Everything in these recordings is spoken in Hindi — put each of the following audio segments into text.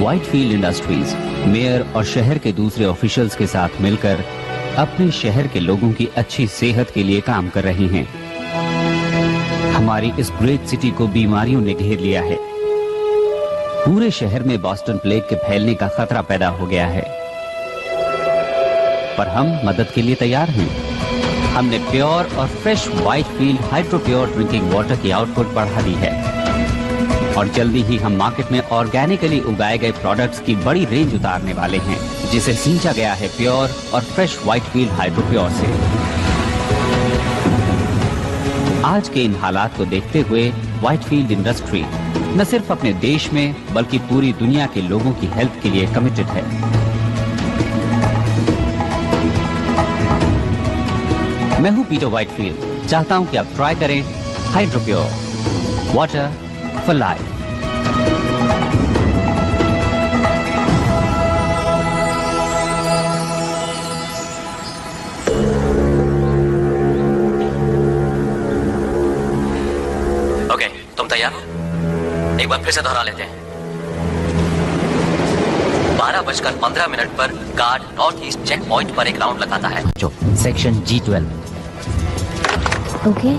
व्हाइटफील्ड इंडस्ट्रीज मेयर और शहर के दूसरे ऑफिशियल्स के साथ मिलकर अपने शहर के लोगों की अच्छी सेहत के लिए काम कर रहे हैं। हमारी इस ग्रेट सिटी को बीमारियों ने घेर लिया है। पूरे शहर में बोस्टन प्लेग के फैलने का खतरा पैदा हो गया है, पर हम मदद के लिए तैयार हैं। हमने प्योर और fresh Whitefield hydro pure drinking water की आउटपुट बढ़ा दी है और जल्दी ही हम मार्केट में ऑर्गेनिकली उगाए गए प्रोडक्ट्स की बड़ी रेंज उतारने वाले हैं, जिसे सींचा गया है प्योर और फ्रेश व्हाइटफील्ड हाइड्रो प्योर से। आज के इन हालात को देखते हुए व्हाइटफील्ड इंडस्ट्री न सिर्फ अपने देश में बल्कि पूरी दुनिया के लोगों की हेल्थ के लिए कमिटेड है। मैं हूं पीटर व्हाइटफील्ड। चाहता हूं कि आप ट्राई करें hydro pure water for life. Okay, तुम तैयार हो? एक बार फिर से दोहरा लेते हैं। 12:15 पर guard north east check point पर एक राउंड लगाता है। जो section G12। Okay,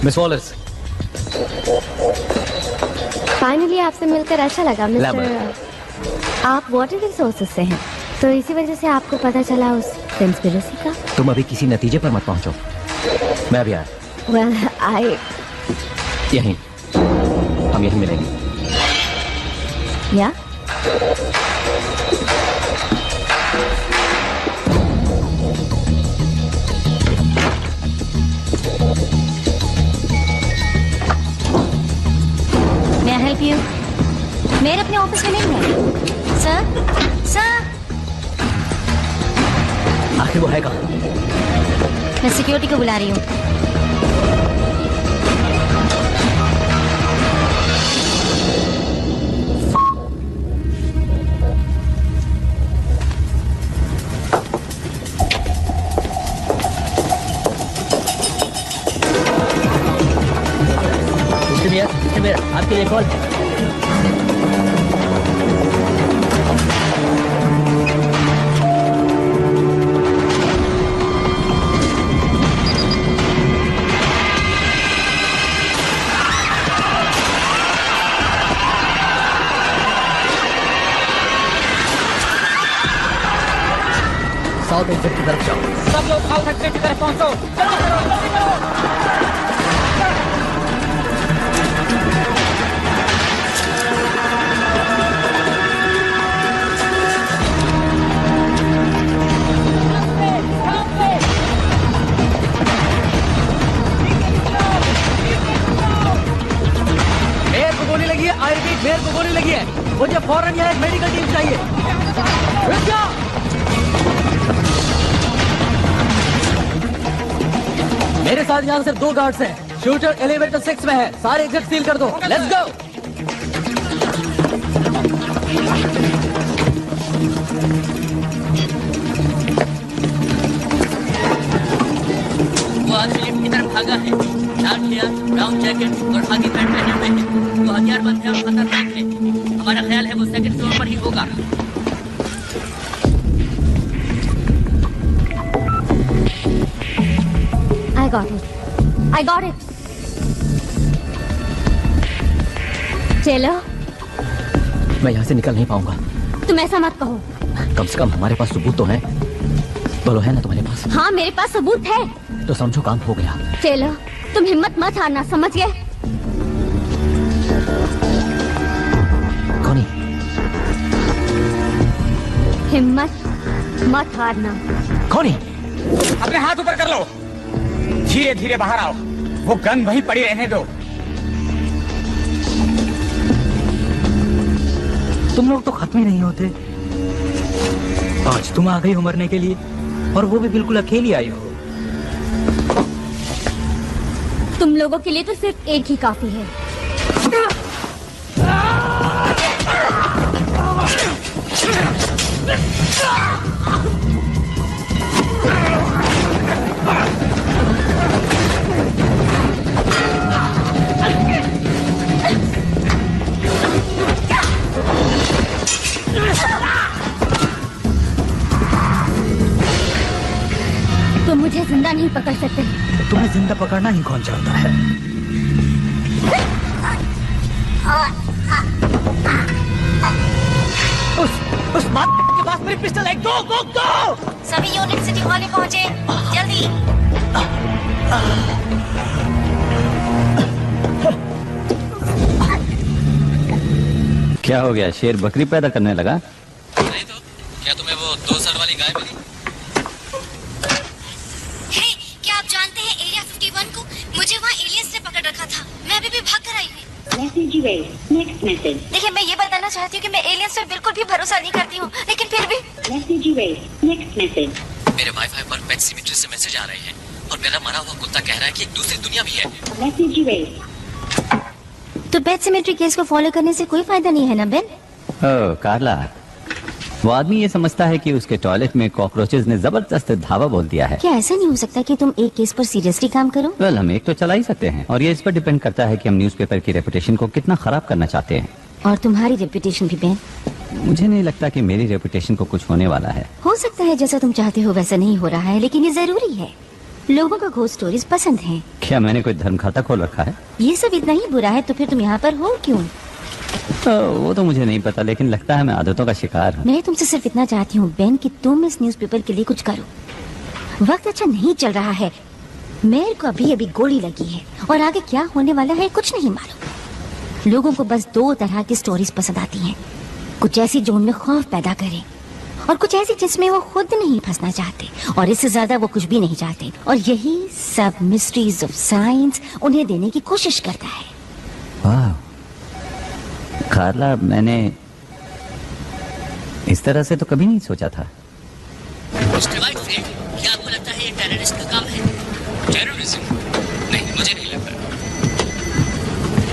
miss Wallers, finally आपसे मिलकर अच्छा लगा मिस्टर। आप वाटर रिसोर्सेज से हैं, तो इसी वजह से आपको पता चला उस कंस्पिरेसी का। तुम अभी किसी नतीजे पर मत पहुंचो, मैं अभी आया। वेल, यहीं हम यहीं मिलेंगे। या May I help you? मेरे अपने ऑफिस में नहीं है। सर, आखिर वो है कहाँ? मैं सिक्योरिटी को बुला रही हूँ। आपके लिए कॉल है। साउथ एक्सिट की तरफ जाओ। सब लोग साउथ एक्सिट की तरफ पहुंचो। चलो चलो जल्दी करो। मेयर को गोली लगी है। मुझे फौरन यहाँ एक मेडिकल टीम चाहिए। रुक जाओ। मेरे साथ यहाँ सिर्फ 2 गार्ड्स हैं। शूटर एलिवेटर 6 में है। सारे एग्जिट सील कर दो। Let's go. आदमी लिफ्ट की तरफ भागा है। लाल हेयर, ब्राउन जैकेट और खाकी पैंट पहने हुए है। वो हथियारबंद है और खतरनाक है। हमारा ख्याल है वो सेकंड फ्लोर पर ही होगा। I got it. चलो। मैं यहाँ से निकल नहीं पाऊंगा। तुम ऐसा मत कहो। कम से कम हमारे पास सबूत तो है। बोलो, है ना तुम्हारे पास? हाँ, मेरे पास सबूत है। तो समझो काम हो गया। चलो, तुम हिम्मत मत हारना, समझ गए? कौन? हिम्मत मत हारना। कौन? अपने हाथ ऊपर कर लो। धीरे धीरे बाहर आओ। वो गन वहीं पड़ी रहने दो। तुम लोग तो खत्म ही नहीं होते। आज तुम आ गई हो मरने के लिए, और वो भी बिल्कुल अकेली आई हो। तुम लोगों के लिए तो सिर्फ एक ही काफी है। तुम मुझे जिंदा नहीं पकड़ सकते। तुम्हें जिंदा पकड़ना ही कौन चाहता है? उस बात के पास मेरी पिस्टल है। गो! सभी यूनिट सिटी हॉल में पहुंचे, जल्दी। क्या हो गया? शेर बकरी पैदा करने लगा? नहीं तो क्या तुम्हें वो 2 सर वाली गाय मिली? क्या आप जानते हैं एरिया 51 को? मुझे वहाँ एलियंस ने पकड़ रखा था। मैं अभी भी भाग कर आई हूँ। देखिए, मैं ये बताना चाहती हूँ कि मैं एलियंस पर बिल्कुल भी भरोसा नहीं करती हूँ, लेकिन फिर भी मेरे वाईफाई पर पेट सिमेट्री से मैसेज आ रहे हैं और मेरा मरा हुआ कुत्ता कह रहा है कि एक दूसरी दुनिया भी है। तो पेट सिमेट्री केस को फॉलो करने से कोई फायदा नहीं है ना बेन? ओह कार्ला, वो आदमी ये समझता है कि उसके टॉयलेट में कॉकरोचेस ने जबरदस्त धावा बोल दिया है। क्या ऐसा नहीं हो सकता कि तुम एक केस पर सीरियसली काम करो? वेल, हम एक तो चला ही सकते हैं, और ये इस पर डिपेंड करता है कि हम न्यूज़पेपर की रेपुटेशन को कितना खराब करना चाहते हैं। और तुम्हारी रेपुटेशन भी बेन? मुझे नहीं लगता कि मेरी रेपुटेशन को कुछ होने वाला है। हो सकता है जैसा तुम चाहते हो वैसा नहीं हो रहा है, लेकिन ये जरूरी है। लोगों को घोस्ट स्टोरीज पसंद हैं। क्या मैंने कोई धर्म खाता खोल रखा है? ये सब इतना ही बुरा है तो फिर तुम यहाँ पर हो क्यों? वो तो मुझे नहीं पता, लेकिन लगता है मैं आदतों का शिकार हूँ। मैं तुमसे सिर्फ इतना चाहती हूँ बेन कि तुम इस न्यूज़पेपर के लिए कुछ करो। वक्त अच्छा नहीं चल रहा है। मेरे को अभी अभी गोली लगी है और आगे क्या होने वाला है कुछ नहीं मालूम। लोगों को बस 2 तरह की स्टोरीज पसंद आती हैं। कुछ ऐसी जो उनमें खौफ पैदा करे, और कुछ ऐसी जिसमें वो खुद नहीं फंसना चाहते, और इससे ज्यादा वो कुछ भी नहीं चाहते। और यही सब मिस्ट्रीज ऑफ साइंस उन्हें देने की कोशिश करता है। वाह कार्ला, मैंने इस तरह से तो कभी नहीं सोचा था। मिस्टर वाइटफील्ड, क्या आपको लगता है ये टेररिस्ट का काम है? टेररिज्म? नहीं, मुझे नहीं लगता।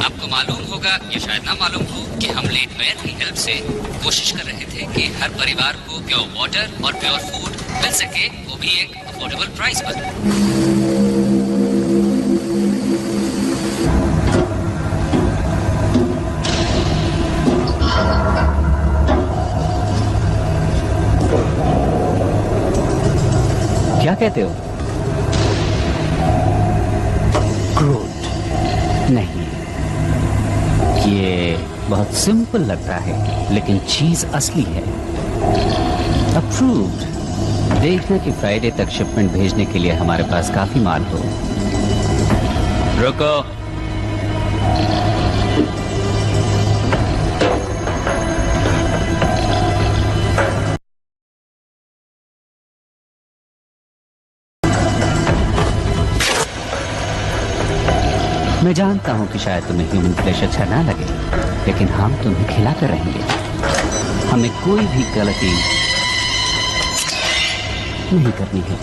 आपको मालूम होगा या शायद ना मालूम हो कि हम लेट वेयर की हेल्प से कोशिश कर रहे थे कि हर परिवार को प्योर वाटर और प्योर फूड मिल सके, वो भी एक अफोर्डेबल प्राइस पर। क्या कहते हो? क्रूड? नहीं, ये बहुत सिंपल लगता है, लेकिन चीज असली है। अप्रूव्ड। देखना कि फ्राइडे तक शिपमेंट भेजने के लिए हमारे पास काफी माल हो। रुको। मैं जानता हूं कि शायद तुम्हें ह्यूमन फ्लेश अच्छा ना लगे, लेकिन हम तुम्हें खिलाकर रहेंगे। हमें कोई भी गलती नहीं करनी है।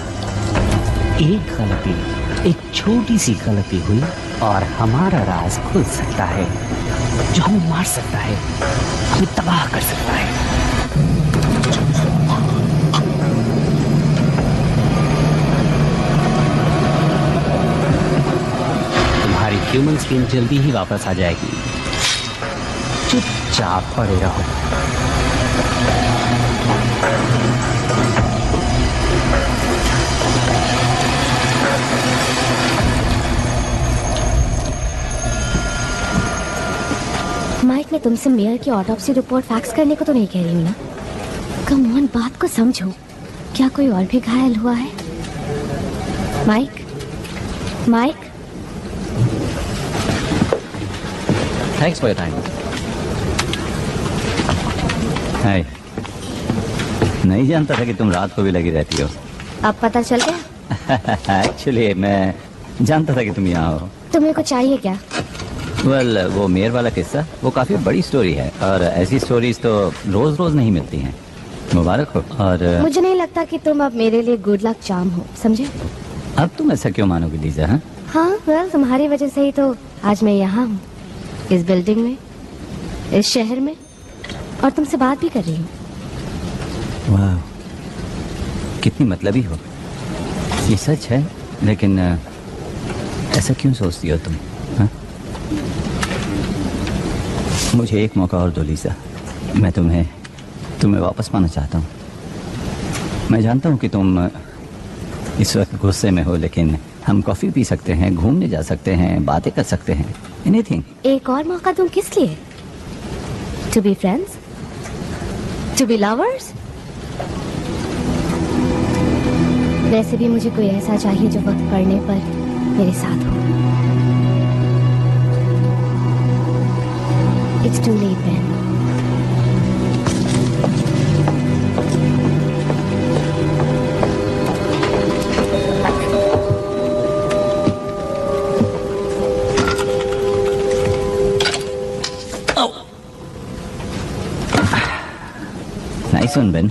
एक गलती, एक छोटी सी गलती हुई और हमारा राज खुल सकता है, जो हमें मार सकता है, हमें तबाह कर सकता है। ह्यूमन स्किन जल्दी ही वापस आ जाएगी। चुपचाप पड़े रहो। माइक, मैं तुमसे मेयर की ऑटोप्सी रिपोर्ट फैक्स करने को तो नहीं कह रही हूँ ना। कम ऑन, बात को समझो। क्या कोई और भी घायल हुआ है? Mike, Mike. Thanks for your time. Hi. नहीं जानता था कि तुम रात को भी लगी रहती हो। अब पता चल गया? एक्चुअली मैं जानता था कि तुम यहाँ हो। तुम्हें कुछ चाहिए क्या? वेल, वो मेयर वाला किस्सा वो काफी बड़ी स्टोरी है और ऐसी स्टोरीज तो रोज रोज नहीं मिलती हैं। मुबारक हो। और मुझे नहीं लगता कि तुम अब मेरे लिए गुड लक चार्म हो, समझे? अब तुम ऐसा क्यों मानोगे लीजा? हाँ, हाँ, वेल, तुम्हारी वजह से ही तो आज मैं यहाँ हूँ, इस बिल्डिंग में, इस शहर में, और तुमसे बात भी कर रही हूँ। वाह, कितनी मतलबी हो। ये सच है, लेकिन ऐसा क्यों सोचती हो तुम? हाँ? मुझे एक मौका और दो लीजा। मैं तुम्हें वापस पाना चाहता हूँ। मैं जानता हूँ कि तुम इस वक्त गुस्से में हो, लेकिन हम कॉफी पी सकते हैं, घूमने जा सकते हैं, बातें कर सकते हैं, एनीथिंग। एक और मौका दूं किस लिए? To be friends, to be lovers. वैसे भी मुझे कोई ऐसा चाहिए जो वक्त पड़ने पर मेरे साथ हो। It's too late, Ben. Nice one, Ben.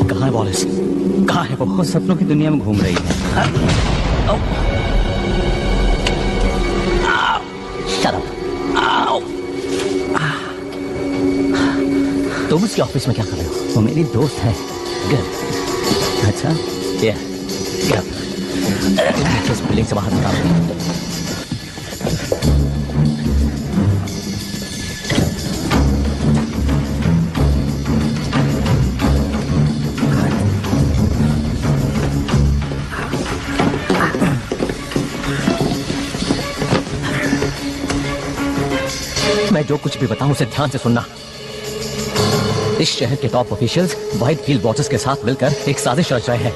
कहाँ है वॉलिस? कहाँ है वो सपनों की दुनिया में घूम रही है। Shut up. तुम उसके ऑफिस में क्या कर रहे हो? वो मेरी दोस्त है। Good. अच्छा, Yeah. Get up. तुम इस बिल्डिंग से बाहर निकालो। मैं जो कुछ भी बताऊं उसे ध्यान से सुनना। इस शहर के टॉप ऑफिशियल्स व्हाइटफील्ड वॉचर्स के साथ मिलकर एक साजिश रच रहे हैं।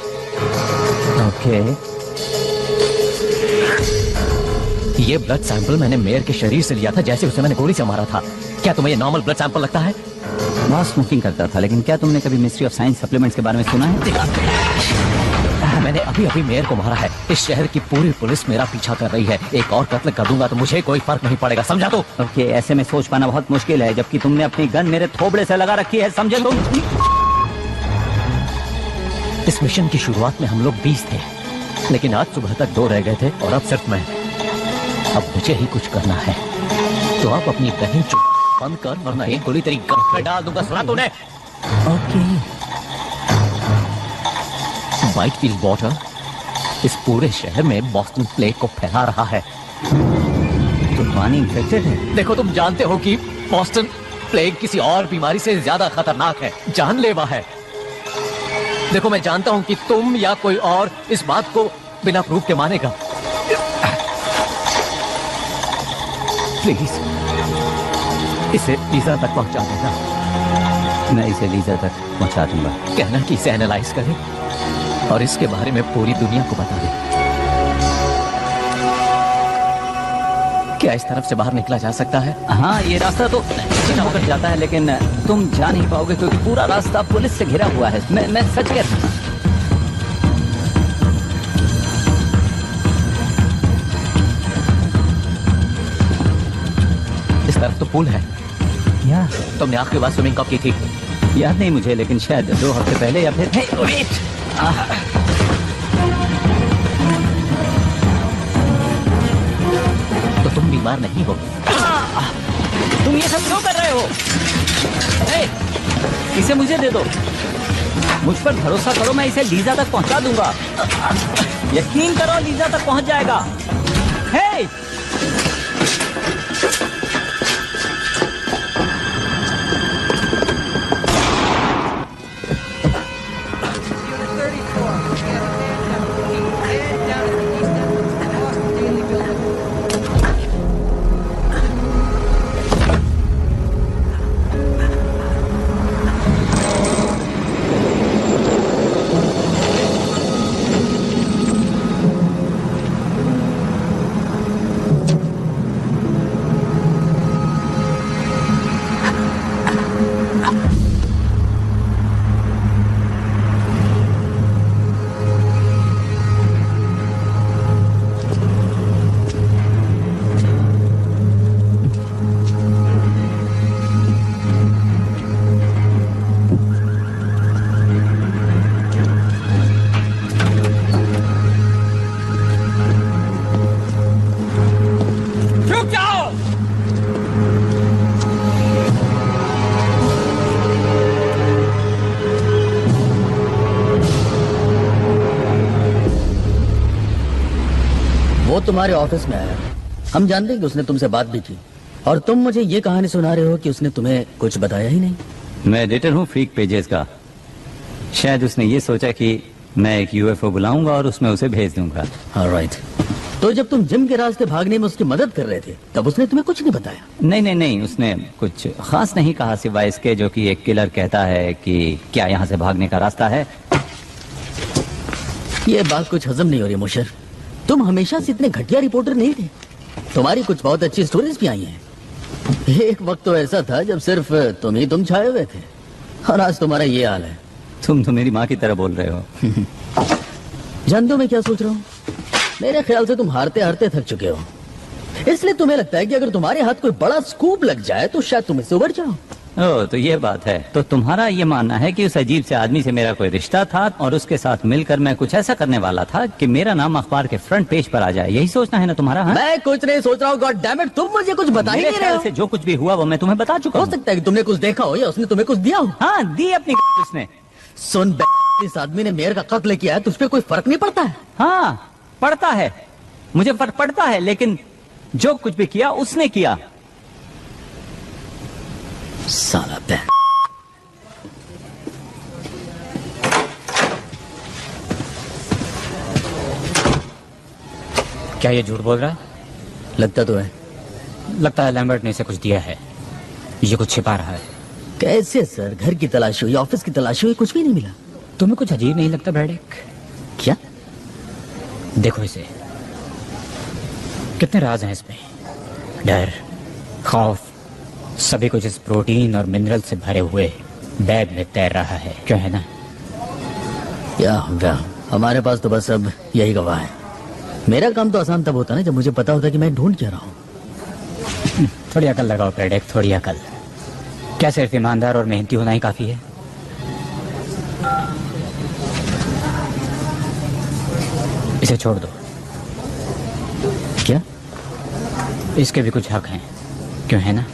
ओके। ये ब्लड सैंपल मैंने मेयर के शरीर से लिया था जैसे उसे मैंने गोली से मारा था। क्या तुम्हें ये नॉर्मल ब्लड सैंपल लगता है? बहुत स्मोकिंग करता था, लेकिन क्या तुमने कभी मिस्ट्री ऑफ साइंस सप्लीमेंट्स के बारे में सुना है? मैंने अभी अभी मेयर को मारा है। इस शहर की पूरी पुलिस मेरा पीछा कर रही है। एक और कत्ल कर दूंगा तो मुझे कोई फर्क नहीं पड़ेगा, समझा? तो ओके, ऐसे में सोच पाना बहुत मुश्किल है, जबकि तुमने अपनी गन मेरे थोबड़े से लगा रखी है, समझे तुम? इस मिशन की शुरुआत में हम लोग 20 थे, लेकिन आज सुबह तक 2 रह गए थे और अब सिर्फ मैं। अब मुझे ही कुछ करना है, तो आप अपनी बहन चुप बंद कर, वरना एक गोली तेरी गर्दन पे डाल दूंगा, सुना तूने? ओके। व्हाइटफील्ड वाटर इस पूरे शहर में बॉस्टन प्लेग को फैला रहा है। तो पानी इन्फेक्टेड है? देखो, तुम जानते हो कि बॉस्टन प्लेग किसी और बीमारी से ज्यादा खतरनाक है, जानलेवा है। देखो, मैं जानता हूं कि तुम या कोई और इस बात को बिना प्रूफ के मानेगा। प्लीज इसे लीजा तक पहुंचा देना। मैं इसे लीजा तक पहुंचा दूंगा। कहना कि इसे एनालाइज करे और इसके बारे में पूरी दुनिया को बता दे। क्या इस तरफ से बाहर निकला जा सकता है? हाँ, ये रास्ता तो सीधा होकर जाता है, लेकिन तुम जा नहीं पाओगे क्योंकि पूरा रास्ता पुलिस से घिरा हुआ है। मैं सच कह रहा हूं। इस तरफ तो पुल है। या तुमने आखिरी बार स्विमिंग कब की थी? याद नहीं मुझे, लेकिन शायद 2 हफ्ते पहले या फिर तो तुम बीमार नहीं हो। तुम ये सब क्यों कर रहे हो? इसे मुझे दे दो। मुझ पर भरोसा करो, मैं इसे लीजा तक पहुंचा दूंगा। यकीन करो, लीजा तक पहुंच जाएगा। हे! तुम्हारे ऑफिस में आया, हम जानते हैं कि उसने तुमसे बात भी की, और तुम मुझे ये कहानी सुना रहे हो कि उसने तुम्हें कुछ बताया ही नहीं। मैं एडिटर हूँ फ्रीक पेजेस का। शायद उसने ये सोचा कि मैं एक यूएफओ बुलाऊंगा और उसमें उसे भेज दूंगा। ऑलराइट। तो जब तुम जिम के रास्ते भागने में उसकी मदद कर रहे थे, तब उसने तुम्हें कुछ नहीं बताया? नहीं, उसने कुछ खास नहीं कहा, सिवाय इसके जो कि एक किलर कहता है कि क्या यहाँ से भागने का रास्ता है। ये बात कुछ हजम नहीं हो रही मुशर। तुम हमेशा से इतने घटिया रिपोर्टर नहीं थे। तुम्हारी कुछ बहुत अच्छी स्टोरीज भी आई हैं। एक वक्त तो ऐसा था जब सिर्फ तुम छाए हुए थे, और आज तुम्हारा ये हाल है। तुम तो मेरी माँ की तरह बोल रहे हो। जानते हो मैं क्या सोच रहा हूँ? मेरे ख्याल से तुम हारते हारते थक चुके हो, इसलिए तुम्हें लगता है कि अगर तुम्हारे हाथ कोई बड़ा स्कूप लग जाए तो शायद तुम इससे उबर जाओ। ओह, तो ये बात है। तो तुम्हारा ये मानना है कि उस अजीब से आदमी से मेरा कोई रिश्ता था और उसके साथ मिलकर मैं कुछ ऐसा करने वाला था कि मेरा नाम अखबार के फ्रंट पेज पर आ जाए। यही सोचना है ना तुम्हारा? हाँ? मैं कुछ नहीं सोच रहा हूँ। गॉड डैम इट, तुम मुझे कुछ बता ही नहीं रहे हो। से जो कुछ भी हुआ वो मैं तुम्हें बता चुका हूँ। हो सकता है कि तुमने कुछ देखा हो या उसने तुम्हें कुछ दिया हो। हाँ, दी अपनी उसने। सुन, इस आदमी ने मेयर का कत्ल किया है, तुझ पे कोई फर्क नहीं पड़ता है? हाँ, पड़ता है, मुझे फर्क पड़ता है, लेकिन जो कुछ भी किया उसने किया। साला बैन। क्या ये झूठ बोल रहा है? लगता तो है। लगता है लैम्बर्ट ने इसे कुछ दिया है, ये कुछ छिपा रहा है। कैसे सर? घर की तलाशी हुई, ऑफिस की तलाशी हुई, कुछ भी नहीं मिला। तुम्हें कुछ अजीब नहीं लगता ब्रैडिक? क्या? देखो इसे, कितने राज हैं इसमें। डर, खौफ, सभी कुछ इस प्रोटीन और मिनरल से भरे हुए बैग में तैर रहा है। क्यों है ना? या हमारे पास तो बस अब यही गवाह है। मेरा काम तो आसान तब होता ना जब मुझे पता होता कि मैं ढूंढ क्या रहा हूँ। थोड़ी अकल लगाओ ब्रैडिक, थोड़ी अकल। क्या सिर्फ ईमानदार और मेहनती होना ही काफी है? इसे छोड़ दो। क्या? इसके भी कुछ हक हैं, क्यों है ना?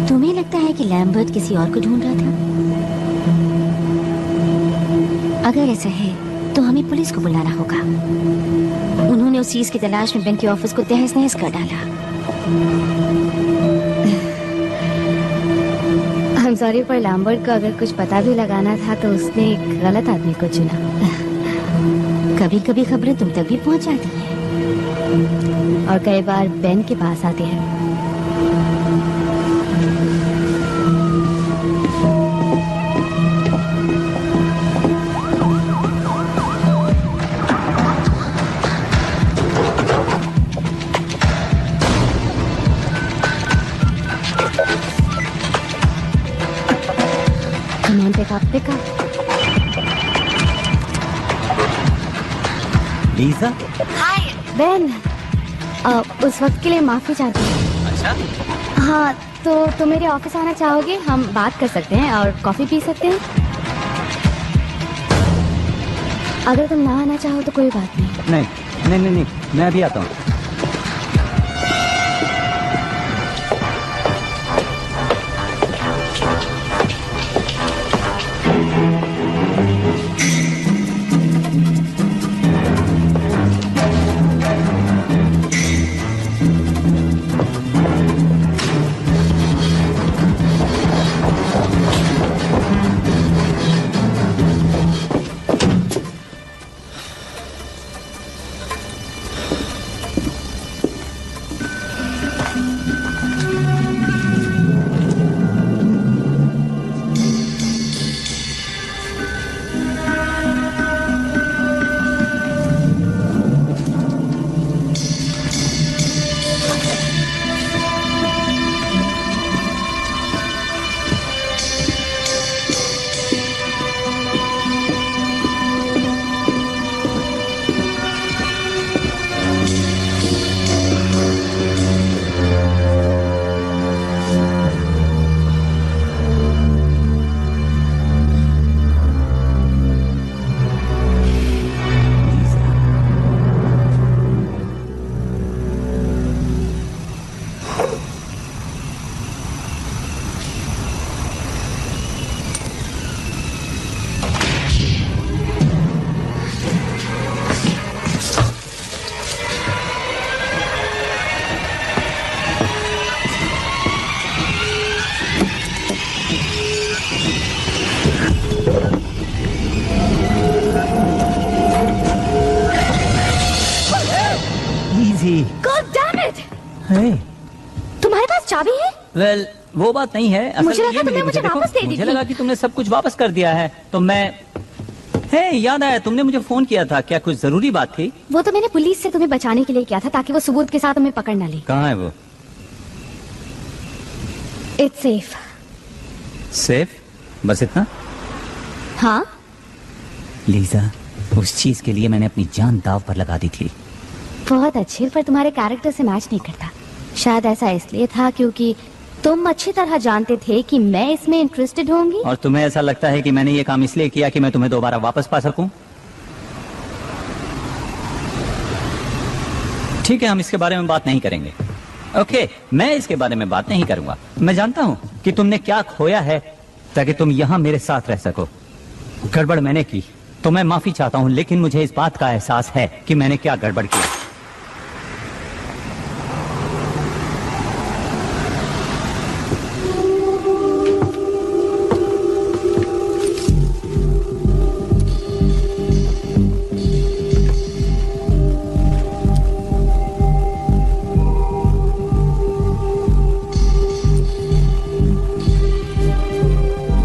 तुम्हें लगता है कि लैम्बर्ट किसी और को ढूंढ रहा था? अगर ऐसा है तो हमें पुलिस को बुलाना होगा। उन्होंने उस चीज की तलाश में बैंक के ऑफिस को तहस नहस कर डाला। हम सॉरी, पर लैम्बर्ट को अगर कुछ पता भी लगाना था तो उसने एक गलत आदमी को चुना। कभी कभी खबरें तुम तक भी पहुंच जाती हैं, और कई बार बेन के पास आती है। Pick up. Lisa? Hi Ben, उस वक्त के लिए माफी चाहती हूँ। अच्छा। हाँ, तो मेरे ऑफिस आना चाहोगे? हम बात कर सकते हैं और कॉफी पी सकते हैं। अगर तुम ना आना चाहो तो कोई बात नहीं। नहीं नहीं नहीं, मैं अभी आता हूँ। तुम्हारे पास चाबी है? वेल, वो बात नहीं है। असल मुझे लगा ये तुमने मेरी मुझे देखो, वापस दे दी मुझे थी। लगा कि तुमने सब कुछ वापस कर दिया है, तो मैं याद आया, तुमने मुझे फोन किया था। क्या कुछ जरूरी बात थी? वो तो मैंने पुलिस से तुम्हें बचाने के लिए किया था, ताकि वो सबूत के साथ तुम्हें पकड़ न ले। कहाँ है वो? It's safe. सेफ? बस इतना? हाँ। लीजा, उस चीज के लिए मैंने अपनी जान दाव पर लगा दी थी। बहुत अच्छे, पर तुम्हारे कैरेक्टर से मैच नहीं करता। शायद ऐसा इसलिए था क्योंकि तुम अच्छी तरह जानते थे कि मैं इसमें इंटरेस्टेड होंगी। और तुम्हें ऐसा लगता है कि मैंने ये काम इसलिए किया कि मैं तुम्हें दोबारा वापस पा सकूं? ठीक है, हम इसके बारे में बात नहीं करेंगे। ओके, मैं इसके बारे में बात नहीं करूंगा। मैं जानता हूं कि तुमने क्या खोया है ताकि तुम यहां मेरे साथ रह सको। गड़बड़ मैंने की तो मैं माफी चाहता हूं, लेकिन मुझे इस बात का एहसास है कि मैंने क्या गड़बड़ किया।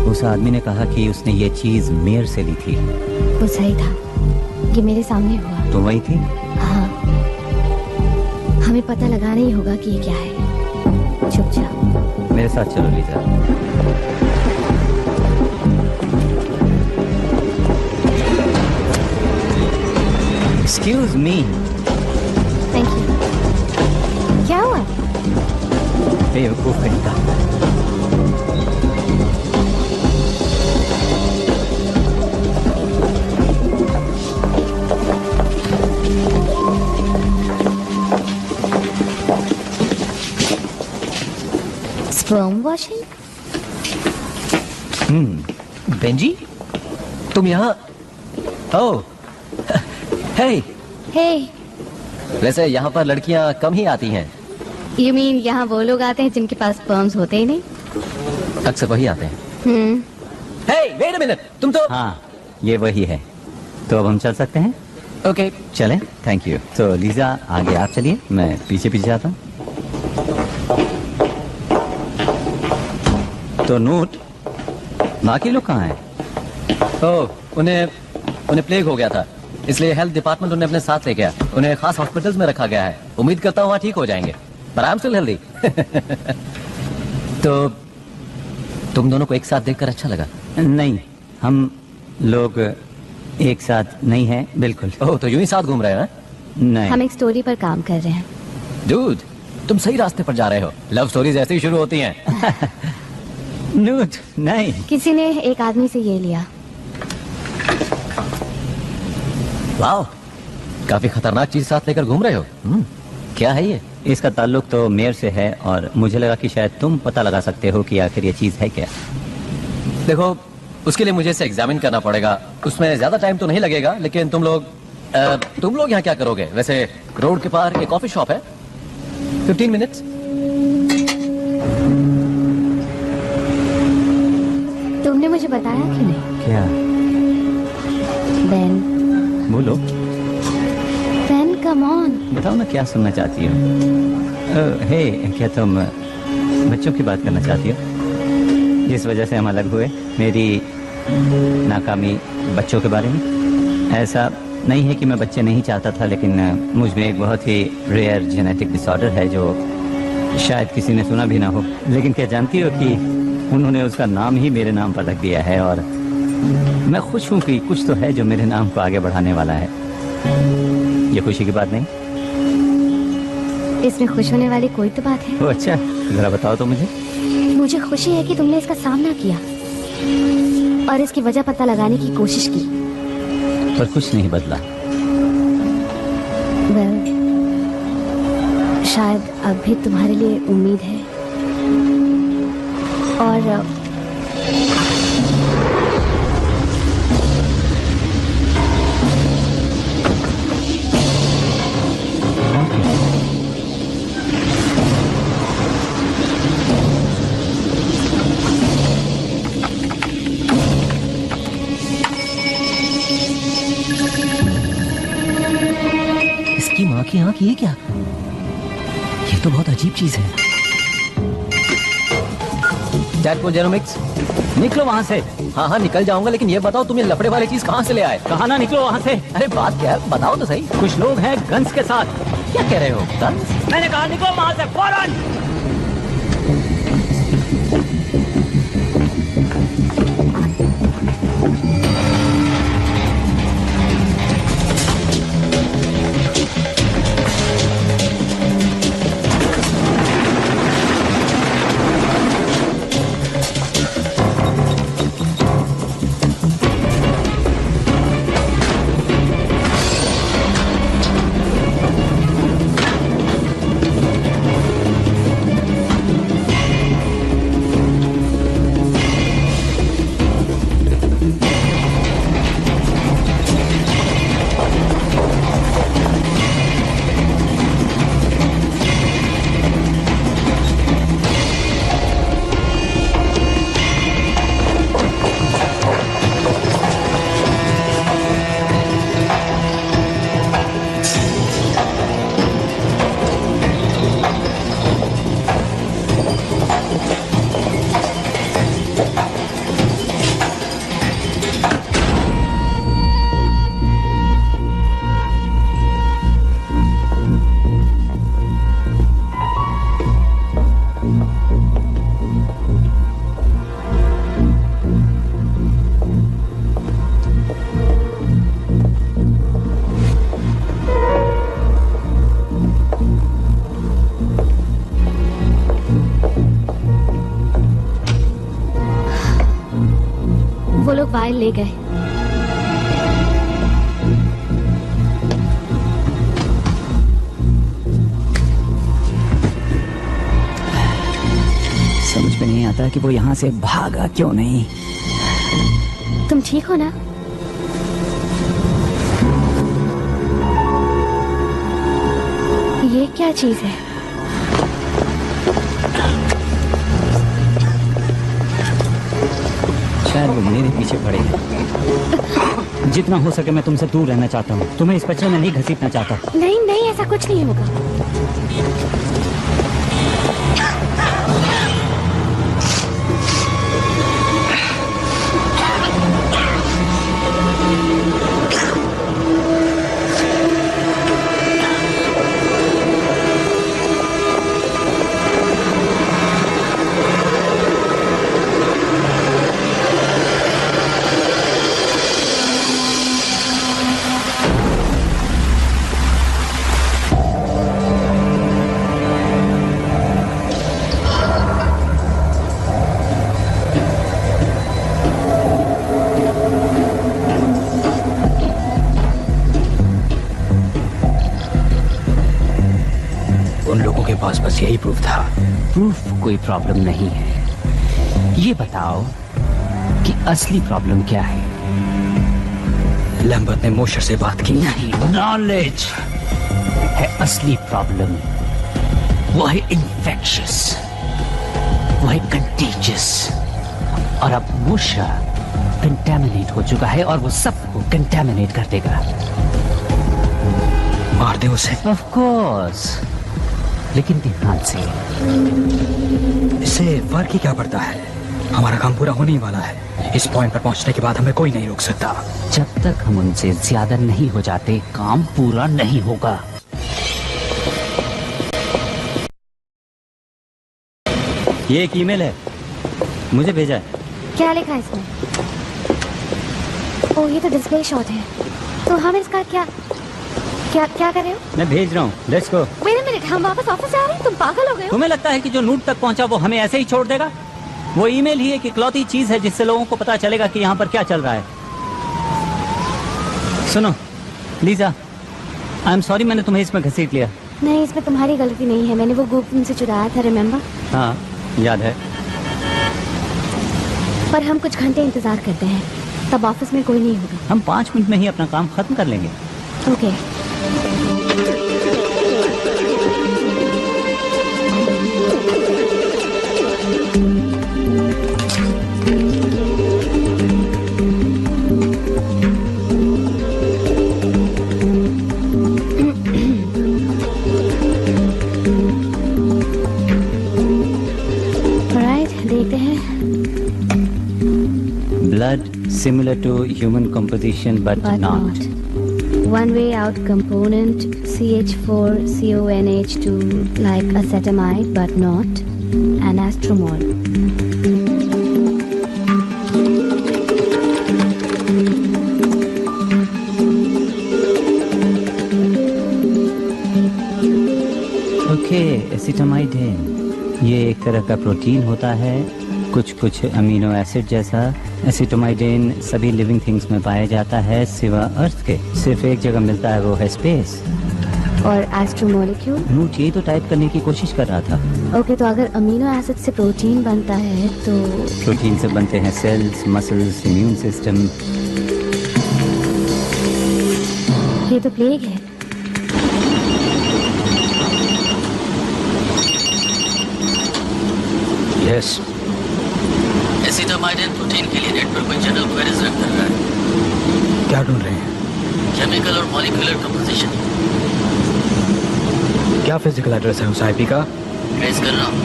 उस आदमी ने कहा कि उसने ये चीज मेयर से ली थी। वो सही था, ये मेरे सामने हुआ। तुम वही थी? हाँ, हमें पता लगाना ही होगा कि ये क्या है। चुप जाओ। मेरे साथ चलो Lisa. Excuse me. Thank you. क्या हुआ? बेवकूफ कहीं का। Sperm washing? बेंजी, तुम यहाँ? ओह, हे। हे। वैसे यहाँ पर लड़कियाँ कम ही आती हैं। You mean यहाँ वो लोग आते हैं जिनके पास स्पर्म्स होते ही नहीं? अक्सर वही आते हैं। हे, वेट अ मिनट, तुम तो। हाँ, ये वही है। तो अब हम चल सकते हैं? ओके, चलें। Thank you. तो लीजा, आगे आप चलिए, मैं पीछे पीछे जाता हूँ। तो नोट, बाकी लोग कहाँ हैं? ओह, उन्हें प्लेग हो गया था, इसलिए हेल्थ डिपार्टमेंट उन्हें अपने साथ ले गया। उन्हें खास हॉस्पिटल्स में रखा गया है। उम्मीद करता हूँ वहाँ ठीक हो जाएंगे। पर आई एम स्टिल हेल्दी। तो तुम दोनों को एक साथ देखकर अच्छा लगा? नहीं, हम लोग एक साथ नहीं हैं, बिल्कुल। ओह, तो यूं ही साथ घूम रहे हैं? नहीं। हम एक स्टोरी पर काम कर रहे हैं। डूड, तुम सही रास्ते पर जा रहे हो। लव स्टोरीज ऐसे ही शुरू होती हैं। नूट, नहीं। किसी ने एक आदमी से ये लिया। वाह, काफी खतरनाक चीज साथ लेकर घूम रहे हो। क्या है ये? इसका ताल्लुक तो मेयर से है और मुझे लगा कि शायद तुम पता लगा सकते हो कि आखिर ये चीज है क्या। देखो, उसके लिए मुझे इसे एग्जामिन करना पड़ेगा। उसमें ज्यादा टाइम तो नहीं लगेगा, लेकिन तुम लोग यहाँ क्या करोगे? वैसे रोड के पार एक कॉफी शॉप है, 15 मिनट्स। तुमने मुझे बताया कि नहीं? क्या? बेन। बोलो। Ben, come on. बताओ ना, क्या सुनना चाहती हो? हे, क्या तुम बच्चों की बात करना चाहती हो? जिस वजह से हम अलग हुए, मेरी नाकामी बच्चों के बारे में? ऐसा नहीं है कि मैं बच्चे नहीं चाहता था, लेकिन मुझ में एक बहुत ही रेयर जेनेटिक डिसऑर्डर है जो शायद किसी ने सुना भी ना हो। लेकिन क्या जानती हो कि उन्होंने उसका नाम ही मेरे नाम पर रख दिया है और मैं खुश हूँ कि कुछ तो है जो मेरे नाम को आगे बढ़ाने वाला है। ये खुशी की बात नहीं? इसमें खुश होने वाली कोई तो बात है। ओ अच्छा, जरा बताओ तो मुझे। मुझे खुशी है कि तुमने इसका सामना किया और इसकी वजह पता लगाने की कोशिश की। पर कुछ नहीं बदला। वेल, शायद अब भी तुम्हारे लिए उम्मीद है और इसकी माँ की आँख, ये क्या? ये तो बहुत अजीब चीज है। जैको जेरोमिक्स, निकलो वहाँ से। हाँ हाँ, निकल जाऊंगा, लेकिन ये बताओ तुम ये लफड़े वाली चीज कहाँ से ले आए? कहा ना निकलो वहाँ से। अरे बात क्या है, बताओ तो सही। कुछ लोग हैं गन्स के साथ। क्या कह रहे हो? गन्स? मैंने कहा निकलो वहाँ से फौरन। फाइल ले गए। समझ में नहीं आता कि वो यहाँ से भागा क्यों नहीं। तुम ठीक हो ना? ये क्या चीज है? शायद वो मेरे पीछे पड़े हैं। जितना हो सके मैं तुमसे दूर रहना चाहता हूँ। तुम्हें इस बच्चे में नहीं घसीटना चाहता। नहीं नहीं, ऐसा कुछ नहीं होगा। उन लोगों के पास बस यही प्रूफ था। प्रूफ कोई प्रॉब्लम नहीं है, ये बताओ कि असली प्रॉब्लम क्या है। लैम्बर्ट ने मोशर से बात की। नॉलेज है असली प्रॉब्लम। वो है इन्फेक्शियस, वो है कंटेजियस, और अब मोशर कंटेमिनेट हो चुका है और वो सबको कंटेमिनेट कर देगा। मार दे उसे। ऑफ कोर्स, लेकिन ध्यान से। इससे फर्क ही क्या पड़ता है? हमारा काम पूरा होने ही वाला है। इस पॉइंट पर पहुंचने के बाद हमें कोई नहीं रोक सकता। जब तक हम उनसे ज्यादा नहीं हो जाते, काम पूरा नहीं होगा। ये एक ईमेल है, मुझे भेजा है। क्या लिखा है इसमें? ओह, ये तो डिस्प्ले शॉट है। तो हम इसका क्या क्या क्या कर रहे हो? मैं भेज रहा हूँ, let's go. Wait a minute, हम वापस ऑफिस आ रहे हैं? तुम पागल हो गए हो? तुम्हें लगता है कि जो नूट तक पहुंचा वो हमें ऐसे ही छोड़ देगा? वो ईमेल ही एक इकलौती चीज है जिससे लोगों को पता चलेगा कि यहाँ पर क्या चल रहा है। सुनो लीजा, आई एम सॉरी मैंने तुम्हें इसमें घसीट लिया। नहीं, इसमें तुम्हारी गलती नहीं है। मैंने वो गुप्त उनसे चुराया था, रिमेम्बर? हाँ याद है। पर हम कुछ घंटे इंतजार करते हैं, तब ऑफिस में कोई नहीं होगा। हम 5 मिनट में ही अपना काम खत्म कर लेंगे। ओके। देखते हैं। Blood similar to human composition but not. One way out component CH4CONH2 like acetamide but not anastromol. Okay, acetamide ये एक तरह का प्रोटीन होता है, कुछ अमीनो एसिड जैसा। एसिटोमाइडेन सभी लिविंग थिंग्स में पाया जाता है सिवा अर्थ के। सिर्फ एक जगह मिलता है, वो है स्पेस। और एस्ट्रोमोलिक्यूल? नूट यही तो टाइप करने की कोशिश कर रहा था। ओके, तो अगर अमीनो एसिड से प्रोटीन बनता है तो प्रोटीन से बनते हैं सेल्स, मसल्स, इम्यून सिस्टम। ये तो प्लेग है। यस। एसिटामाइड प्रोटीन के लिए नेट पर कोई जनरल क्वेरीज रन कर रहा है। क्या ढूंढ रहे हैं? केमिकल और मॉलिक्यूलर कंपोजिशन। क्या फिजिकल एड्रेस है उस आईपी का? ट्रेस कर रहा हूँ।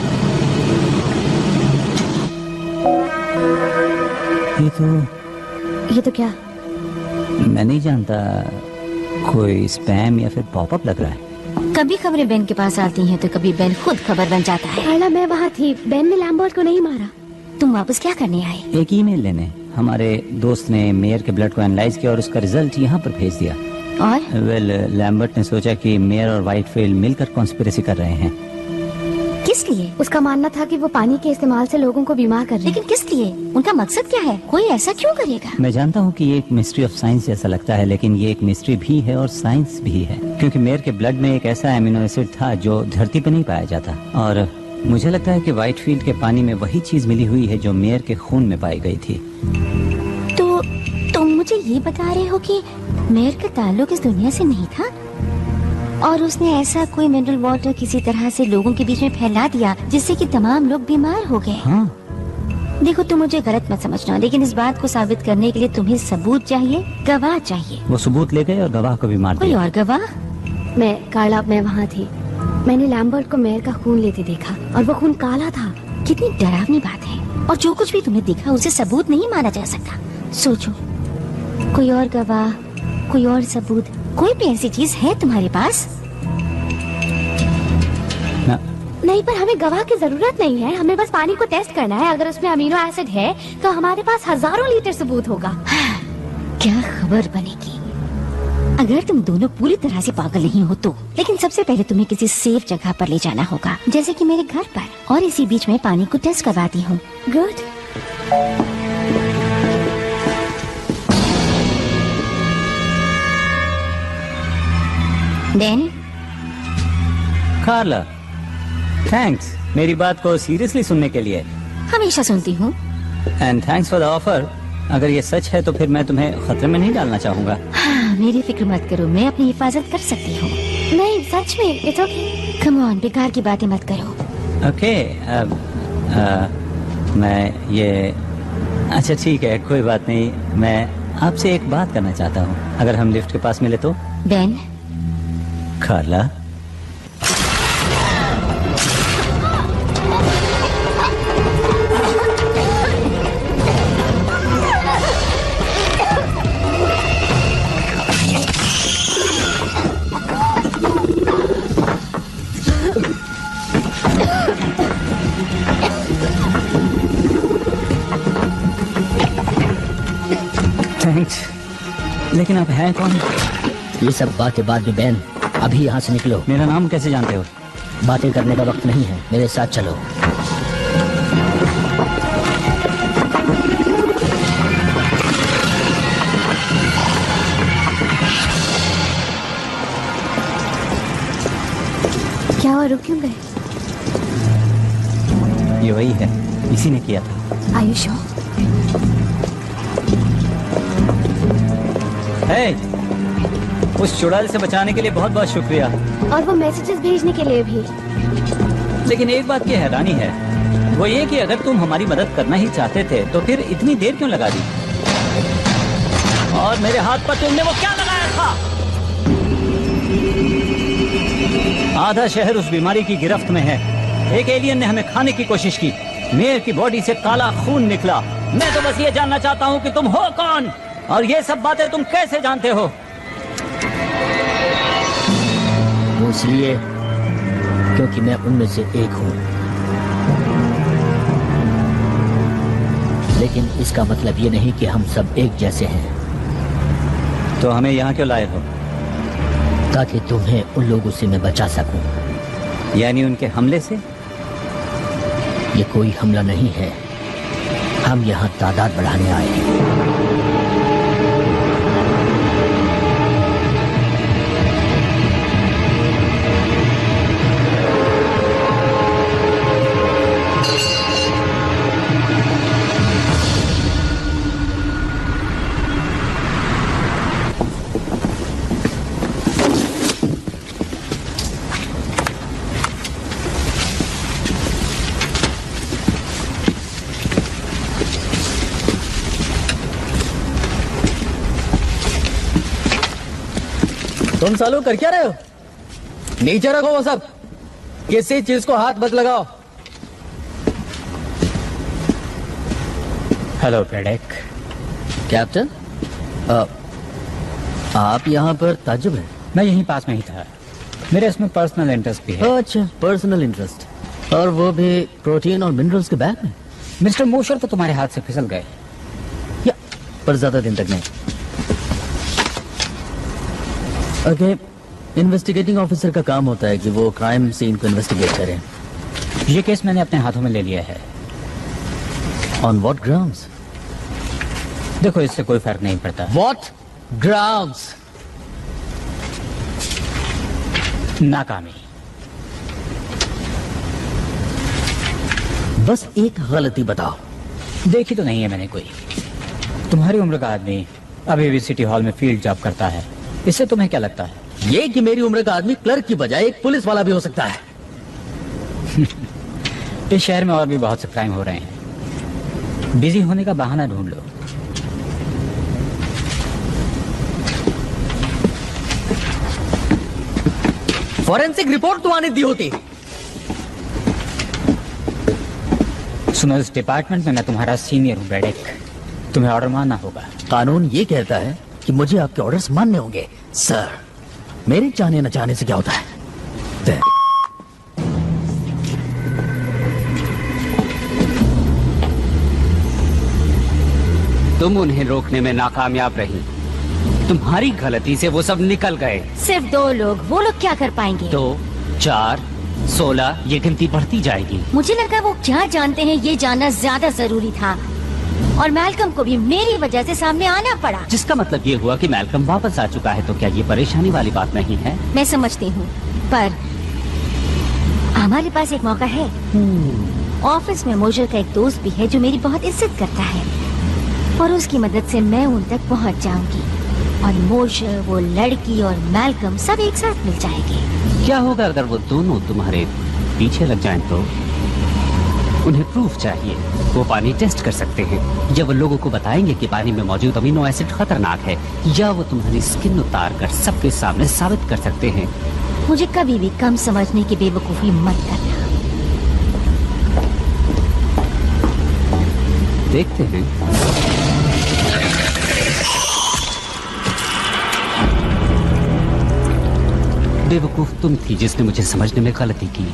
ये तो क्या? मैं नहीं जानता, कोई स्पैम या फिर पॉपअप लग रहा है। कभी खबरें बेन के पास आती हैं तो कभी बेन खुद खबर बन जाता है। कार्ला, मैं वहाँ थी। बेन ने लैम्बर्ट को नहीं मारा। तुम वापस क्या करने आए? एक ईमेल लेने। हमारे दोस्त ने मेयर के ब्लड को एनालाइज किया और उसका रिजल्ट यहाँ पर भेज दिया। और लैम्बर्ट ने सोचा कि मेयर और वाइटफील्ड मिलकर कॉन्स्पिरेसी कर रहे हैं। किस लिए? उसका मानना था कि वो पानी के इस्तेमाल से लोगों को बीमार कर रहे हैं। लेकिन किस लिए? उनका मकसद क्या है? कोई ऐसा क्यों करेगा? मैं जानता हूँ कि ये एक मिस्ट्री ऑफ साइंस जैसा लगता है, लेकिन ये एक मिस्ट्री भी है और साइंस भी है, क्योंकि मेयर के ब्लड में एक ऐसा एमिनो एसिड था जो धरती पे नहीं पाया जाता। और मुझे लगता है कि व्हाइटफील्ड के पानी में वही चीज मिली हुई है जो मेयर के खून में पाई गई थी। तो तुम मुझे ये बता रहे हो कि मेयर का ताल्लुक इस दुनिया से नहीं था और उसने ऐसा कोई मिनरल वाटर किसी तरह से लोगों के बीच में फैला दिया जिससे कि तमाम लोग बीमार हो गए। हाँ। देखो, तुम मुझे गलत मत समझना, लेकिन इस बात को साबित करने के लिए तुम्हें सबूत चाहिए, गवाह चाहिए। वो सबूत ले गए और गवाह को भी मार दिया। कोई और गवाह? मैं वहाँ थी। मैंने लैम्बर्ट को मेयर का खून लेते देखा और वो खून काला था। कितनी डरावनी बात है। और जो कुछ भी तुमने देखा उसे सबूत नहीं माना जा सकता। सोचो, कोई और गवाह, कोई और सबूत, कोई भी ऐसी चीज है तुम्हारे पास? नहीं, पर हमें गवाह की जरूरत नहीं है। हमें बस पानी को टेस्ट करना है। अगर उसमें अमीनो एसिड है तो हमारे पास हजारों लीटर सबूत होगा। क्या खबर बनेगी अगर तुम दोनों पूरी तरह से पागल नहीं हो तो। लेकिन सबसे पहले तुम्हें किसी सेफ जगह पर ले जाना होगा, जैसे कि मेरे घर पर, और इसी बीच में पानी को टेस्ट करवाती हूँ। गुड। डैनी, कार्ला, थैंक्स मेरी बात को सीरियसली सुनने के लिए। हमेशा सुनती हूँ। And thanks for the offer. अगर ये सच है तो फिर मैं तुम्हें खतरे में नहीं डालना चाहूंगा। हाँ, मेरी फिक्र मत करो, मैं अपनी हिफाजत कर सकती हूँ। नहीं सच में, इट्स ओके। कम ऑन, बेकार की बातें मत करो। ओके मैं ये अच्छा ठीक है, कोई बात नहीं। मैं आपसे एक बात करना चाहता हूँ, अगर हम लिफ्ट के पास मिले तो। बेन। खाला। थैंक्स, लेकिन आप हैं कौन? ये सब बातें बाद में बैन, अभी यहाँ से निकलो। मेरा नाम कैसे जानते हो? बातें करने का वक्त नहीं है, मेरे साथ चलो। क्या हुआ, रुक क्यों गए? ये वही है, इसी ने किया था। Are you sure? Hey, उस चुड़ैल से बचाने के लिए बहुत बहुत शुक्रिया। और वो मैसेजेस भेजने के लिए भी। लेकिन एक बात की हैरानी है, वो ये कि अगर तुम हमारी मदद करना ही चाहते थे तो फिर इतनी देर क्यों लगा दी? और मेरे हाथ पर तुमने वो क्या लगाया था? आधा शहर उस बीमारी की गिरफ्त में है। एक एलियन ने हमें खाने की कोशिश की। मेयर की बॉडी से काला खून निकला। मैं तो बस ये जानना चाहता हूँ कि तुम हो कौन और ये सब बातें तुम कैसे जानते हो? वो इसलिए क्योंकि मैं उनमें से एक हूँ। लेकिन इसका मतलब ये नहीं कि हम सब एक जैसे हैं। तो हमें यहाँ क्यों लाए हो? ताकि तुम्हें उन लोगों से मैं बचा सकूं। यानी उनके हमले से? ये कोई हमला नहीं है, हम यहाँ तादाद बढ़ाने आए हैं। तुम सालों कर क्या रहे हो? नीचे रखो वो सब, किसी चीज को हाथ मत लगाओ। हेलो प्रेडेक। कैप्टन, आप यहाँ पर ताज्जुब हैं? मैं यहीं पास में ही था, मेरे इसमें पर्सनल इंटरेस्ट भी है। अच्छा, पर्सनल इंटरेस्ट, और वो भी प्रोटीन और मिनरल्स के बैग में। मिस्टर मोशर तो तुम्हारे हाथ से फिसल गए, या पर ज्यादा दिन तक नहीं। ओके, इन्वेस्टिगेटिंग ऑफिसर का काम होता है कि वो क्राइम सीन को इन्वेस्टिगेट करें। ये केस मैंने अपने हाथों में ले लिया है। On what grounds? देखो, इससे कोई फर्क नहीं पड़ता। What grounds? नाकामी। बस एक गलती बताओ। देखी तो नहीं है मैंने कोई। तुम्हारी उम्र का आदमी अभी भी सिटी हॉल में फील्ड जॉब करता है, इससे तुम्हें क्या लगता है? ये कि मेरी उम्र का आदमी क्लर्क की बजाय एक पुलिस वाला भी हो सकता है। इस शहर में और भी बहुत से क्राइम हो रहे हैं, बिजी होने का बहाना ढूंढ लो। फॉरेंसिक रिपोर्ट तो आने दी होती। सुनो, इस डिपार्टमेंट में मैं तुम्हारा सीनियर हूँ ब्रेडेक, तुम्हें ऑर्डर मानना होगा। कानून ये कहता है कि मुझे आपके ऑर्डर्स मानने होंगे। सर, मेरे चाहने न चाहने से क्या होता है? तुम उन्हें रोकने में नाकामयाब रही। तुम्हारी गलती से वो सब निकल गए। सिर्फ 2 लोग, वो लोग क्या कर पाएंगे? 2, 4, 16, ये गिनती बढ़ती जाएगी। मुझे लगा वो क्या जानते हैं ये जानना ज्यादा जरूरी था, और मैल्कम को भी मेरी वजह से सामने आना पड़ा। जिसका मतलब ये हुआ कि मैल्कम वापस आ चुका है, तो क्या ये परेशानी वाली बात नहीं है? मैं समझती हूँ, पर हमारे पास एक मौका है। ऑफिस में मोशर का एक दोस्त भी है जो मेरी बहुत इज्जत करता है और उसकी मदद से मैं उन तक पहुंच जाऊंगी और मोशर, वो लड़की और मैल्कम सब एक साथ मिल जाएंगे। क्या होगा अगर वो दोनों तुम्हारे पीछे लग जाएं तो? उन्हें प्रूफ चाहिए। वो पानी टेस्ट कर सकते हैं, या वो लोगों को बताएंगे कि पानी में मौजूद अमीनो एसिड खतरनाक है, या वो तुम्हारी स्किन उतार कर सबके सामने साबित कर सकते हैं। मुझे कभी भी कम समझने की बेवकूफी मत करना। देखते हैं। बेवकूफ तुम थी जिसने मुझे समझने में गलती की।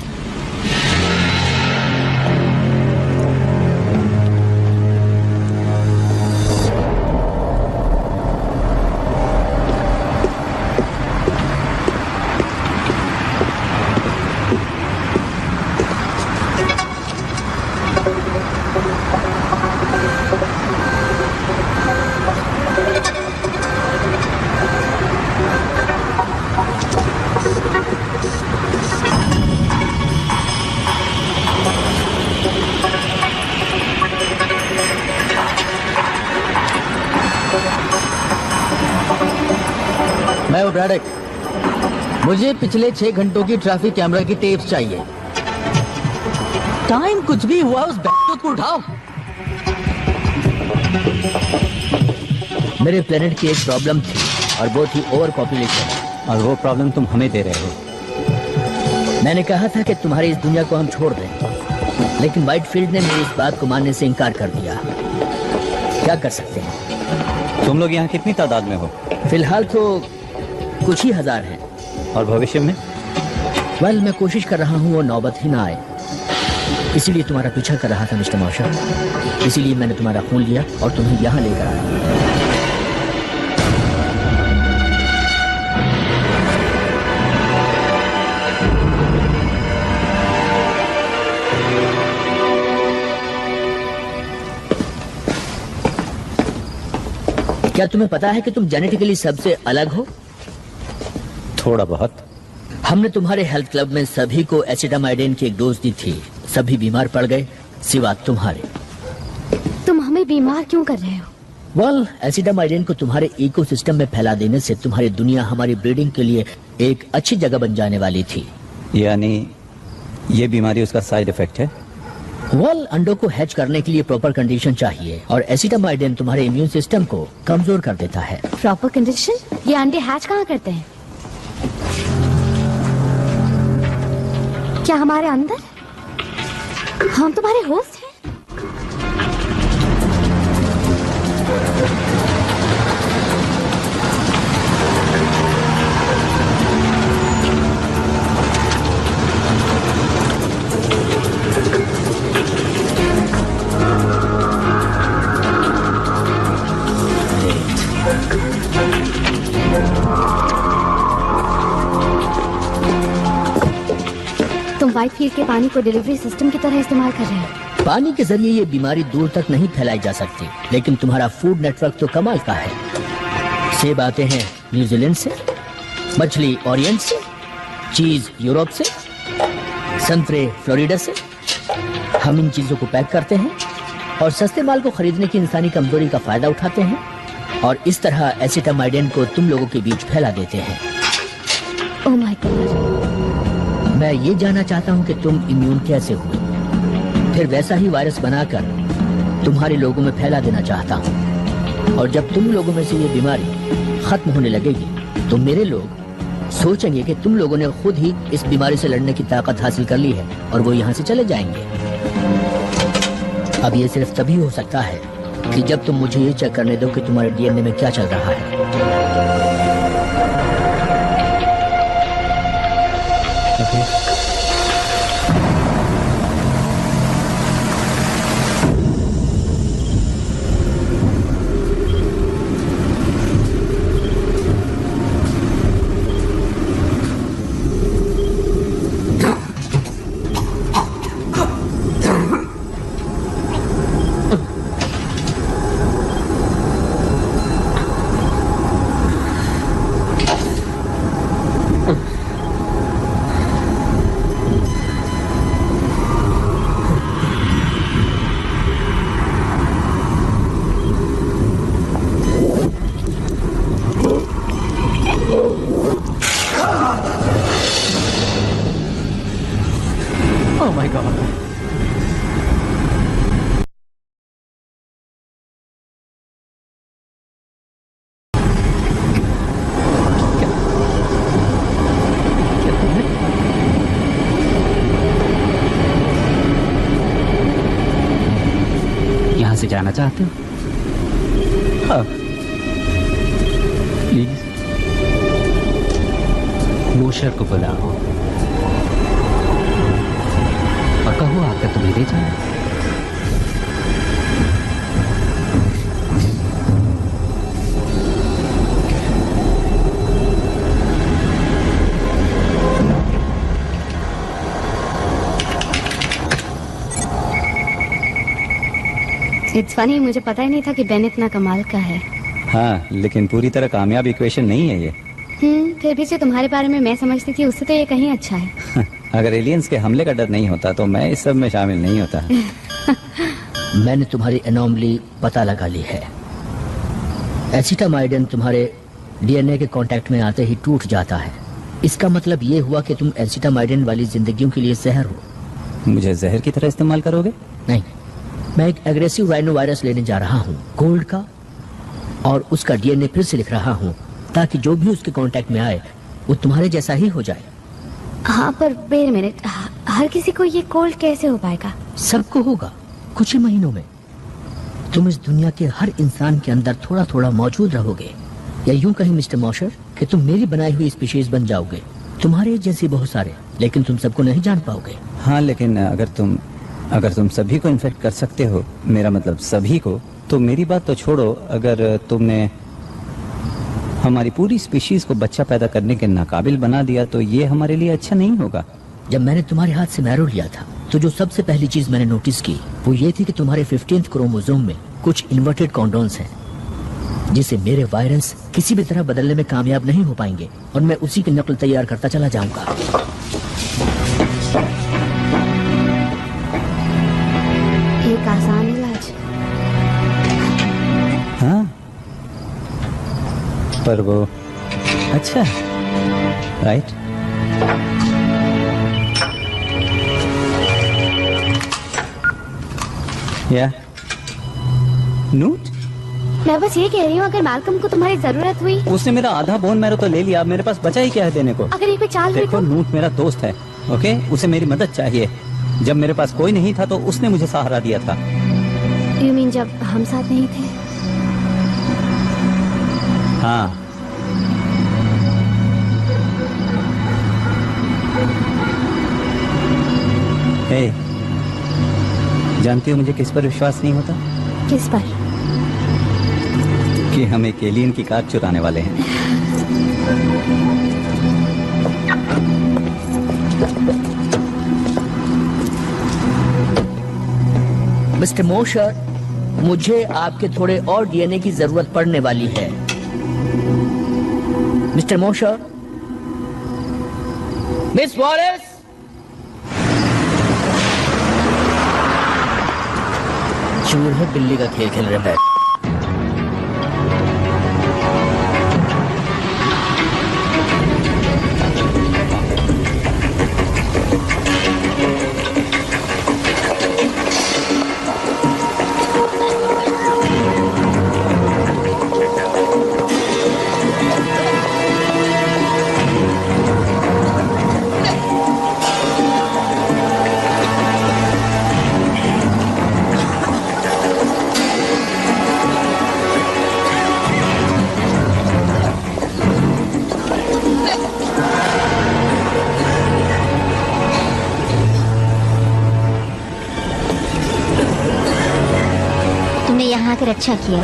मैं ब्रैडक, मुझे पिछले 6 घंटों की ट्रैफिक कैमरा की टेप्स चाहिए। टाइम कुछ भी हुआ उस बैग को उठाओ। मेरे प्लेनेट की एक प्रॉब्लम थी और वो थी ओवर पॉपुलेशन, और वो प्रॉब्लम तुम हमें दे रहे हो। मैंने कहा था कि तुम्हारी इस दुनिया को हम छोड़ दें, लेकिन व्हाइटफील्ड ने मेरी इस बात को मानने से इनकार कर दिया। क्या कर सकते हैं? तुम लोग यहाँ कितनी तादाद में हो? फिलहाल तो कुछ ही हजार हैं। और भविष्य में? वेल, मैं कोशिश कर रहा हूँ वो नौबत ही ना आए। इसीलिए तुम्हारा पीछा कर रहा था मिस्टर मार्शल। इसीलिए मैंने तुम्हारा खून लिया और तुम्हें यहाँ लेकर आया। क्या तुम्हें पता है कि तुम जेनेटिकली सबसे अलग हो? थोड़ा बहुत। हमने तुम्हारे हेल्थ क्लब में सभी को एसिटामाइडिन की एक डोज दी थी। सभी बीमार पड़ गए सिवा तुम्हारे। तुम हमें बीमार क्यों कर रहे हो? वेल, एसिटामाइडिन को तुम्हारे इकोसिस्टम में फैला देने से तुम्हारी दुनिया हमारी ब्रीडिंग के लिए एक अच्छी जगह बन जाने वाली थी। यानी ये बीमारी उसका साइड इफेक्ट है? वेल, अंडों को हैच करने के लिए प्रॉपर कंडीशन चाहिए और एसिटामाइडिन तुम्हारे इम्यून सिस्टम को कमजोर कर देता है। Proper condition? ये अंडे हैच कहाँ करते हैं? क्या हमारे अंदर? हम तुम्हारे होस्ट हैं? तुम व्हाइटफील्ड के पानी को डिलीवरी सिस्टम की तरह इस्तेमाल कर रहे हो। पानी के जरिए ये बीमारी दूर तक नहीं फैलाई जा सकती, लेकिन तुम्हारा फूड नेटवर्क तो कमाल का है। सेब आते हैं न्यूजीलैंड से, मछली ओरिएंट से, चीज यूरोप से, संतरे फ्लोरिडा से। हम इन चीजों को पैक करते हैं और सस्ते माल को खरीदने की इंसानी कमजोरी का फायदा उठाते हैं और इस तरह एसिटामाइडिन को तुम लोगों के बीच फैला देते हैं। Oh my God. मैं ये जानना चाहता हूँ कि तुम इम्यून कैसे हुए, फिर वैसा ही वायरस बनाकर तुम्हारे लोगों में फैला देना चाहता हूँ। और जब तुम लोगों में से ये बीमारी खत्म होने लगेगी तो मेरे लोग सोचेंगे कि तुम लोगों ने खुद ही इस बीमारी से लड़ने की ताकत हासिल कर ली है और वो यहाँ से चले जाएंगे। अब ये सिर्फ तभी हो सकता है कि जब तुम मुझे ये चेक करने दो कि तुम्हारे डीएनए में क्या चल रहा है। Oh my God. यहाँ से जाना चाहते हो? हाँ प्लीज। मोशर को बुलाओ और कहो आकर तुम्हें ले जाए। इट्स फनी, मुझे पता ही नहीं था कि बेन इतना कमाल का है। हाँ लेकिन पूरी तरह कामयाब इक्वेशन नहीं है ये। फिर भी जो तुम्हारे बारे में मैं समझती थी उससे तो ये कहीं अच्छा है। अगर एलियंस के हमले का डर नहीं होता तो मैं इस सब में शामिल नहीं होता। मैंने तुम्हारी एनोमली पता लगा ली है। एसिटामाइडिन तुम्हारे डीएनए के कांटेक्ट में आते ही टूट जाता है। इसका मतलब ये हुआ कि तुम एसिटामाइडिन वाली जिंदगियों के लिए जहर हो। मुझे जहर की तरह इस्तेमाल करोगे? नहीं, मैं एक एग्रेसिव राइनो वायरस लेने जा रहा हूँ, गोल्ड का, और उसका डीएनए फिर से लिख रहा हूँ ताकि जो भी उसके कांटेक्ट में आए वो तुम्हारे जैसा ही हो जाए। हाँ पर वेट मिनट, हर किसी को ये कोल्ड कैसे हो पाएगा? सबको होगा कुछ ही महीनों में। तुम इस दुनिया के हर इंसान के अंदर थोड़ा थोड़ा मौजूद रहोगे, या यूं कहीं मिस्टर मॉशर कि तुम मेरी बनाई हुई स्पीशीज बन जाओगे। तुम्हारे जैसे बहुत सारे, लेकिन तुम सबको नहीं जान पाओगे। हाँ लेकिन अगर तुम सभी को इन्फेक्ट कर सकते हो, मेरा मतलब सभी को, तो मेरी बात तो छोड़ो, अगर तुमने हमारी पूरी स्पीशीज को बच्चा पैदा करने के नाकाबिल बना दिया तो ये हमारे लिए अच्छा नहीं होगा। जब मैंने तुम्हारे हाथ से मैरो लिया था तो जो सबसे पहली चीज मैंने नोटिस की वो ये थी कि तुम्हारे 15th क्रोमोसोम में कुछ इन्वर्टेड कॉन्डोन्स हैं, जिसे मेरे वायरस किसी भी तरह बदलने में कामयाब नहीं हो पाएंगे, और मैं उसी की नकल तैयार करता चला जाऊंगा। एक आसान इलाज। हाँ पर वो अच्छा राइट। या नोट? मैं बस ये कह रही हूँ, अगर मैल्कम को तुम्हारी जरूरत हुई। उसने मेरा आधा बोन मैरो तो ले लिया, अब मेरे पास बचा ही क्या है देने को? अगर ये कोई चाल हुई देखो तो? नूट मेरा दोस्त है, ओके? उसे मेरी मदद चाहिए। जब मेरे पास कोई नहीं था तो उसने मुझे सहारा दिया था। You mean जब हम साथ नहीं थे? हाँ हे, जानती हो मुझे किस पर विश्वास नहीं होता? किस पर? कि हम एक एलियन की कार चुराने वाले हैं। मिस्टर मोशर, मुझे आपके थोड़े और डीएनए की जरूरत पड़ने वाली है। मिस्टर मोशर, मिस वॉलेस, चूहे बिल्ली का खेल खेल रहे हैं। आकर अच्छा किया।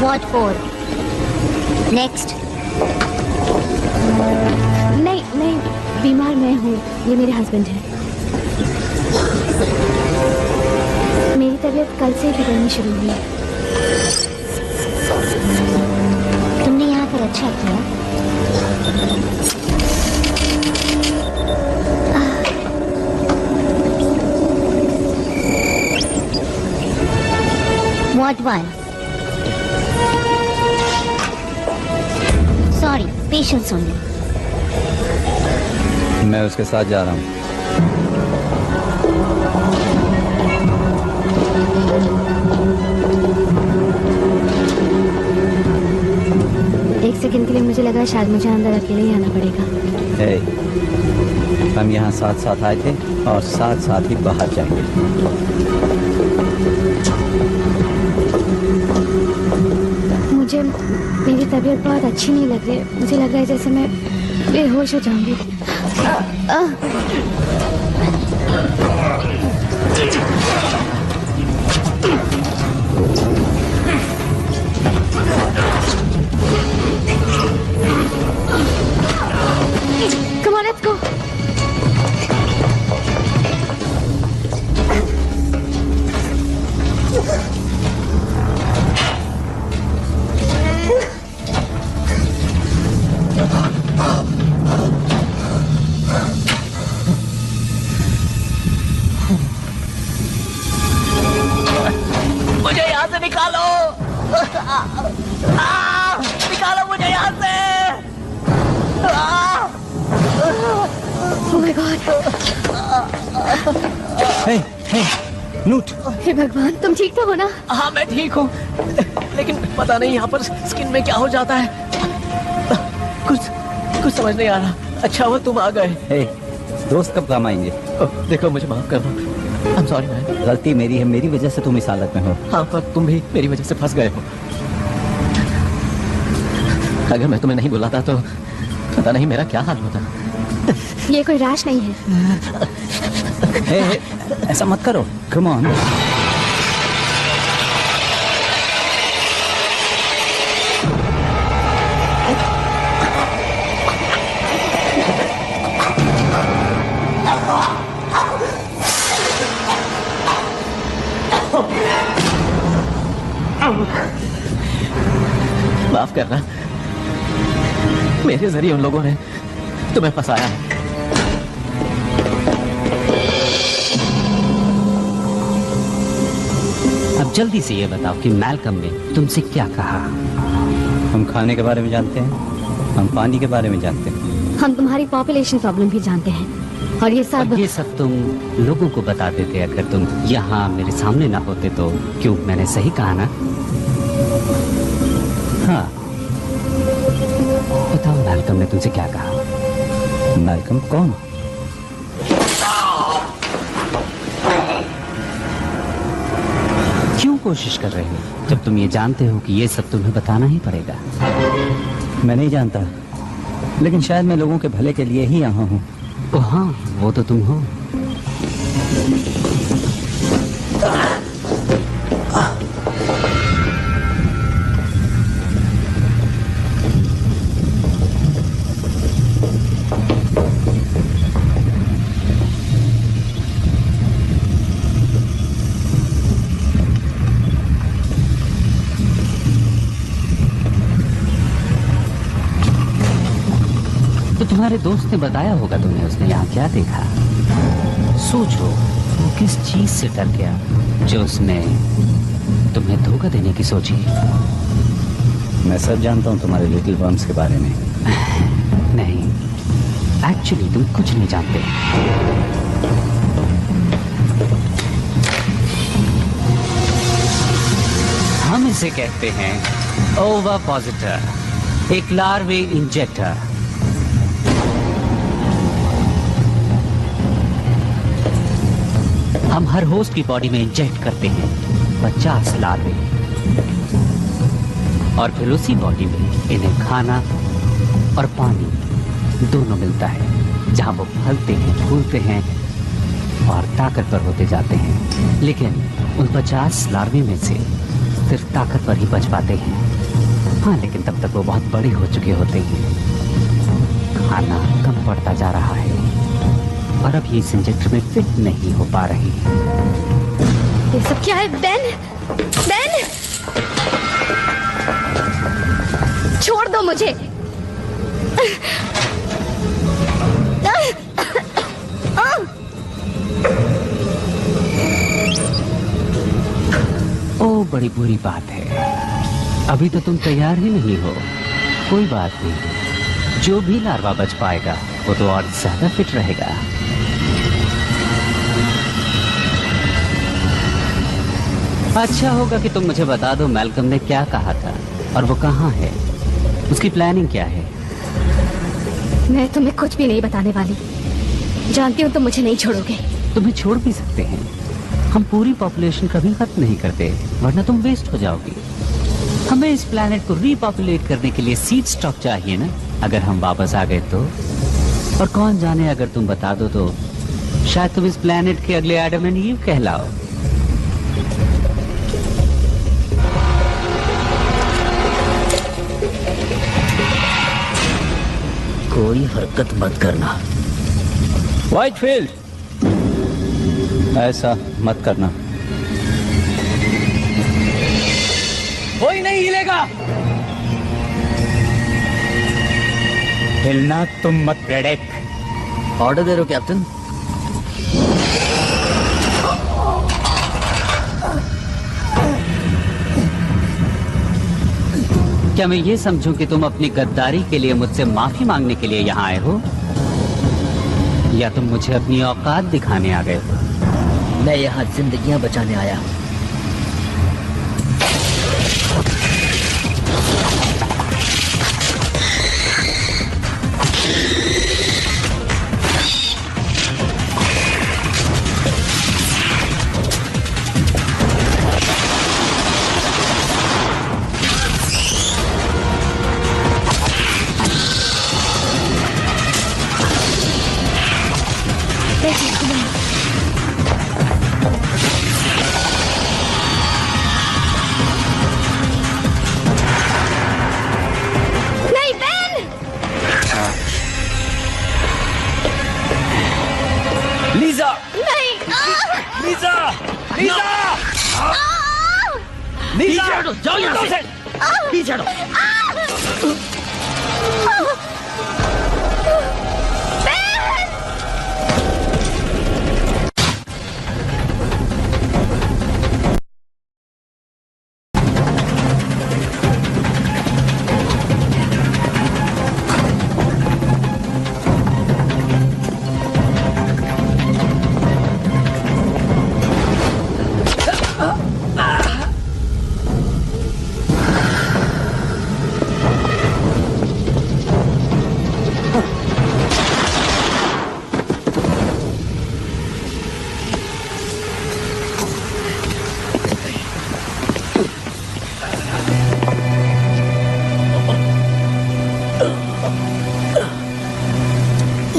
What for? Next. नहीं नहीं, बीमार मैं हूँ, ये मेरे हस्बैंड हैं। मेरी तबीयत कल से बिगड़नी शुरू हुई। तुमने यहाँ पर अच्छा किया। Ward 1. Sorry, patience only. मैं उसके साथ जा रहा हूँ। एक सेकंड के लिए मुझे लगा शायद मुझे अंदर अकेले ही आना पड़ेगा। हम यहाँ साथ साथ आए थे और साथ साथ ही बाहर जाएंगे। मुझे मेरी तबीयत बहुत अच्छी नहीं लग रही है। मुझे लग रहा है जैसे मैं बेहोश हो जाऊंगी। Come on, let's go. मुझे यहाँ से निकालो। निकालो मुझे यहाँ से। Oh my God. हे नूट। हे भगवान, तुम ठीक तो हो ना? हाँ मैं ठीक हूँ, लेकिन पता नहीं यहाँ पर स्किन में क्या हो जाता है। कुछ समझ नहीं आ रहा। अच्छा हुआ तुम आ गए। दोस्त कब काम आएंगे? देखो मुझे माफ कर दो। I'm sorry man। गलती मेरी है, मेरी वजह से तुम इस हालत में हो। हाँ पर तुम भी मेरी वजह से फंस गए हो। अगर मैं तुम्हें नहीं बुलाता तो पता नहीं मेरा क्या हाल होता। ये कोई रैश नहीं है। ऐसा मत करो। Come on. माफ करना, मेरे जरिए उन लोगों ने तुम्हें फंसाया है। अब जल्दी से ये बताओ कि मैल्कम ने तुमसे क्या कहा? हम खाने के बारे में जानते हैं, हम पानी के बारे में जानते हैं, हम तुम्हारी पॉपुलेशन प्रॉब्लम भी जानते हैं, और ये सब तुम लोगों को बता देते। अगर तुम यहाँ मेरे सामने ना होते तो। क्यों, मैंने सही कहा ना? हाँ। बताओ मैल्कम ने तुमसे क्या कहा? मैल्कम कौन? क्यों कोशिश कर रहे हो जब तुम ये जानते हो कि ये सब तुम्हें बताना ही पड़ेगा? मैं नहीं जानता, लेकिन शायद मैं लोगों के भले के लिए ही यहाँ हूँ। हाँ, वो तो तुम हो। तुम्हारे दोस्त ने बताया होगा तुम्हें, उसने यहाँ क्या देखा? सोचो वो किस चीज से डर गया जो उसने तुम्हें धोखा देने की सोची। मैं सब जानता हूँ तुम्हारे लिटिल वर्म्स के बारे में। नहीं, एक्चुअली तुम कुछ नहीं जानते। हम इसे कहते हैं ओविपोसिटर, एक लार्वे इंजेक्टर। हम हर होस्ट की बॉडी में इंजेक्ट करते हैं 50 लार्वे, और फिर उसी बॉडी में इन्हें खाना और पानी दोनों मिलता है, जहां वो फलते हैं, फूलते हैं और ताकतवर होते जाते हैं। लेकिन उन 50 लार्वे में से सिर्फ ताकतवर ही बच पाते हैं। हाँ, लेकिन तब तक वो बहुत बड़े हो चुके होते हैं। खाना कम पड़ता जा रहा है और अब ये इस इंजेक्टर में फिट नहीं हो पा रही। ये सब क्या है? बेन, बेन, छोड़ दो मुझे। बड़ी बुरी बात है। अभी तो तुम तैयार ही नहीं हो। कोई बात नहीं, जो भी लार्वा बच पाएगा वो तो और ज्यादा फिट रहेगा। अच्छा होगा कि तुम मुझे बता दो मैल्कम ने क्या कहा था और वो कहाँ है, उसकी प्लानिंग क्या है। मैं तुम्हें कुछ भी नहीं बताने वाली। जानती हूँ तुम मुझे नहीं छोड़ोगे। तुम्हें छोड़ भी सकते हैं, हम पूरी पॉपुलेशन कभी खत्म नहीं करते, वरना तुम वेस्ट हो जाओगी। हमें इस प्लैनेट को रीपॉपुलेट करने के लिए सीड स्टॉक चाहिए ना। अगर हम वापस आ गए तो, और कौन जाने अगर तुम बता दो तो शायद तुम इस प्लैनेट के अगले एडम एंड ईव कहलाओ। कोई हरकत मत करना। व्हाइटफील्ड, ऐसा मत करना। कोई नहीं हिलेगा। हिलना तुम मत प्रेडेक। ऑर्डर दे रहे हो कैप्टन? क्या मैं ये समझूं कि तुम अपनी गद्दारी के लिए मुझसे माफी मांगने के लिए यहाँ आए हो, या तुम मुझे अपनी औकात दिखाने आ गए हो? मैं यहाँ जिंदगियां बचाने आया हूँ।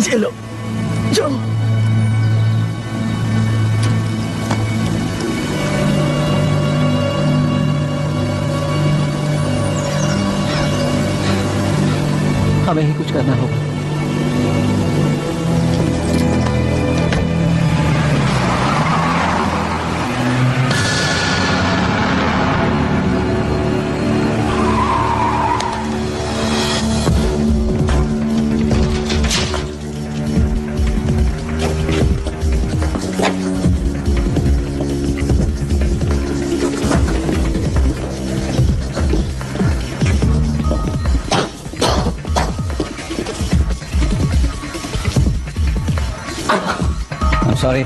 चलो जाओ। हमें ही कुछ करना होगा। सॉरी,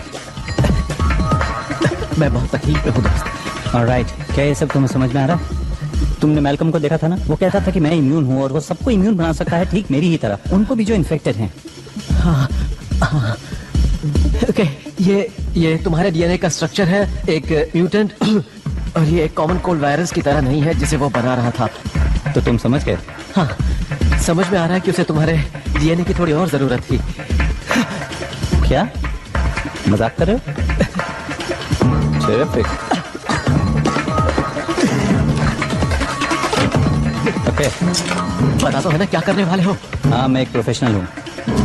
मैं बहुत तकलीफ में हूँ दोस्त। ऑलराइट, क्या ये सब तुम्हें समझ में आ रहा है? तुमने मैल्कम को देखा था ना, वो कहता था कि मैं इम्यून हूँ और वो सबको इम्यून बना सकता है, ठीक मेरी ही तरह, उनको भी जो इन्फेक्टेड हैं। हाँ, हाँ। ओके, ये तुम्हारे डीएनए का स्ट्रक्चर है, एक म्यूटेंट, और ये एक कॉमन कोल्ड वायरस की तरह नहीं है जिसे वो बना रहा था। तो तुम समझ गए? हाँ, समझ में आ रहा है कि उसे तुम्हारे डीएनए की थोड़ी और जरूरत थी। क्या मजाक कर रहे हो? Terrific. ओके, बता दो है ना क्या करने वाले हो? हाँ, मैं एक प्रोफेशनल हूँ।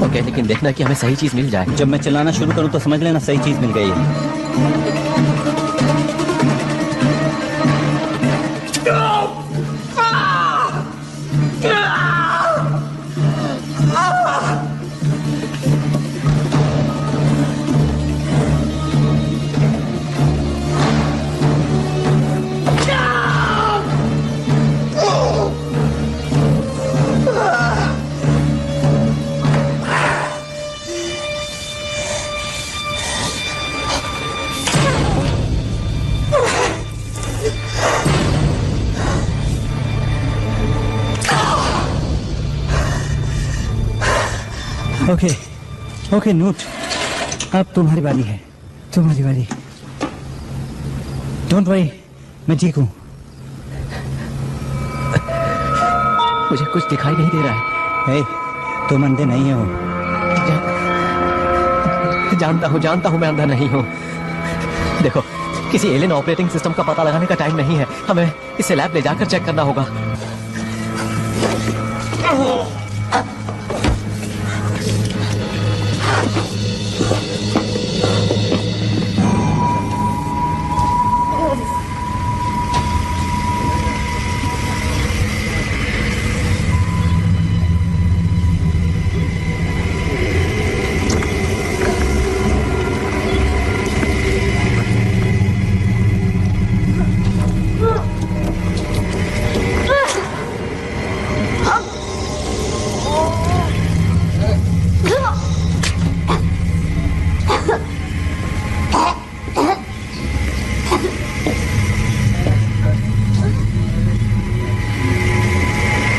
ओके, लेकिन देखना कि हमें सही चीज मिल जाए। जब मैं चिल्लाना शुरू करूँ तो समझ लेना सही चीज मिल गई है। ओके ओके नोट, अब तुम्हारी बारी है, तुम्हारी बारी। डोंट वरी, मैं ठीक हूँ। मुझे कुछ दिखाई नहीं दे रहा है। तुम अंधे नहीं हो। जानता हूँ मैं अंधा नहीं हूँ। देखो, किसी एलियन ऑपरेटिंग सिस्टम का पता लगाने का टाइम नहीं है, हमें इसे लैब ले जाकर चेक करना होगा।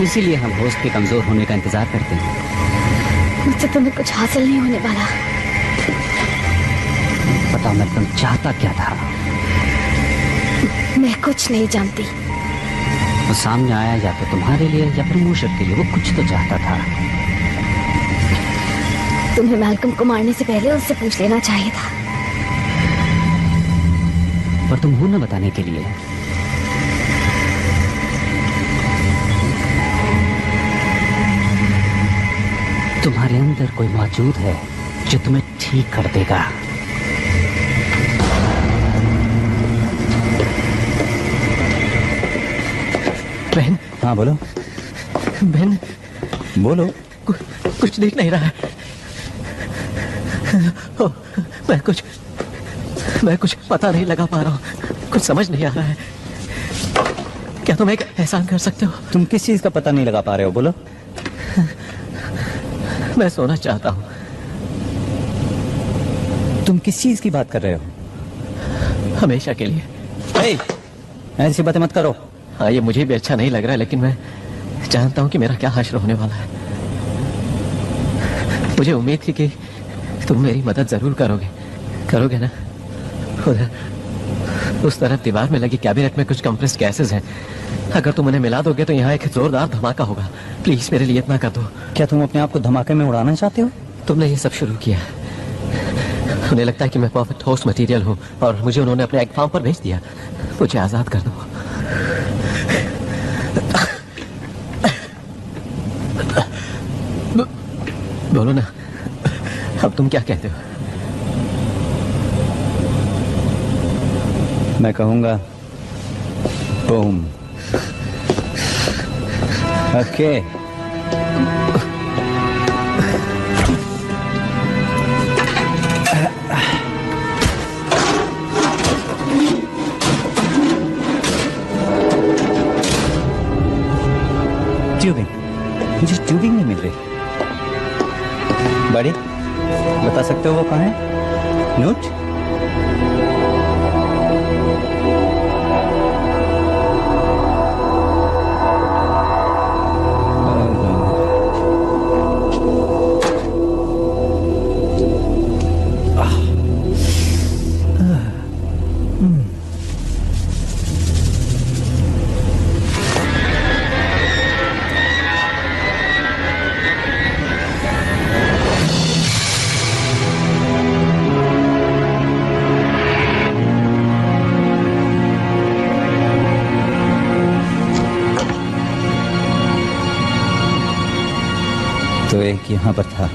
इसीलिए हम होस्ट के कमजोर होने का इंतजार करते हैं। मुझसे तुम्हें कुछ हासिल नहीं होने वाला। पता मैं तुम चाहता क्या था? मैं कुछ नहीं जानती। वो सामने आया या तो तुम्हारे लिए या प्रमोशन के लिए, वो कुछ तो चाहता था। तुम्हें मैल्कम को मारने से पहले उससे पूछ लेना चाहिए था। पर तुम हो न बताने के लिए। तुम्हारे अंदर कोई मौजूद है जो तुम्हें ठीक कर देगा। बहन। हाँ बोलो। बहन बोलो। कुछ दिख नहीं रहा है। मैं कुछ पता नहीं लगा पा रहा हूँ, कुछ समझ नहीं आ रहा है। क्या तुम एक एहसान कर सकते हो? तुम किस चीज का पता नहीं लगा पा रहे हो? बोलो। मैं सोना चाहता हूँ। तुम किस चीज की बात कर रहे हो? हमेशा के लिए। ऐसी बातें मत करो। हाँ, ये मुझे भी अच्छा नहीं लग रहा है, लेकिन मैं जानता हूँ कि मेरा क्या हश्र होने वाला है। मुझे उम्मीद थी कि तुम मेरी मदद जरूर करोगे ना? उधर उस तरफ दीवार में लगी कैबिनेट में कुछ कंप्रेस्ड गैसेस हैं। अगर तुम उन्हें मिला दोगे तो यहाँ एक जोरदार धमाका होगा। प्लीज मेरे लिए इतना कर दो। क्या तुम अपने आप को धमाके में उड़ाना चाहते हो? तुमने ये सब शुरू किया। उन्हें लगता है कि मैं परफेक्ट होस्ट मटेरियल हूँ और मुझे उन्होंने अपने एग फार्म पर भेज दिया। मुझे आजाद कर दो। बोलो ना, अब तुम क्या कहते हो? मैं कहूंगा बूम। ओके। ट्यूबिंग, मुझे ट्यूबिंग नहीं मिल रही। बड़ी, बता सकते हो वो कहाँ है? नोट? तो एक यहाँ पर था।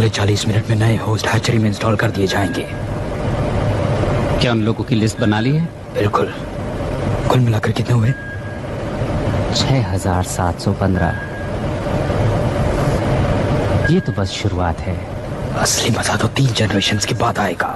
अगले 40 मिनट में नए होस्ट हैचरी में इंस्टॉल कर दिए जाएंगे। क्या उन लोगों की लिस्ट बना ली है? बिल्कुल। कुल मिलाकर कितने हुए? 6715। ये तो बस शुरुआत है। असली मजा तो 3 जनरेशंस के बाद आएगा।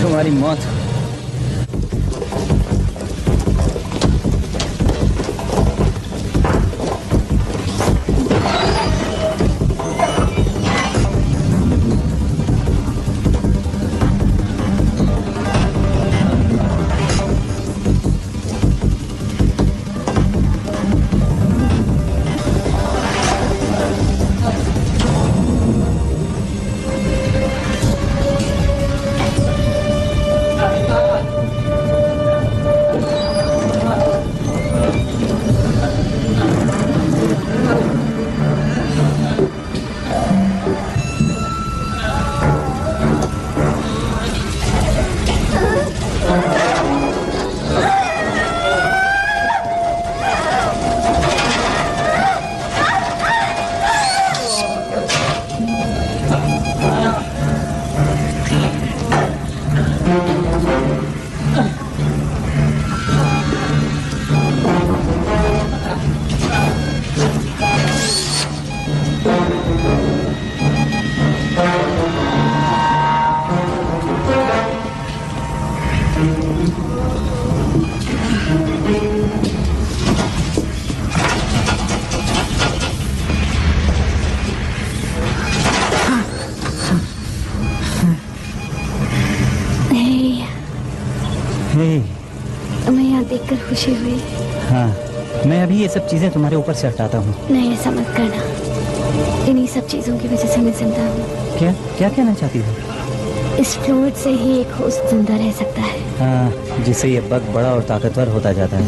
तुम्हारी मौत। तुम्हें यहाँ देखकर खुशी हुई। हाँ, मैं अभी ये सब चीजें तुम्हारे ऊपर से हटाता हूँ। नहीं, ऐसा मत करना। इन्हीं सब चीजों की वजह से मैं जिंदा हूँ। क्या क्या कहना चाहती हो? इस फ्लूइड से ही एक होस्ट जिंदा रह सकता है। हाँ, जिससे ये बग बड़ा और ताकतवर होता जाता है।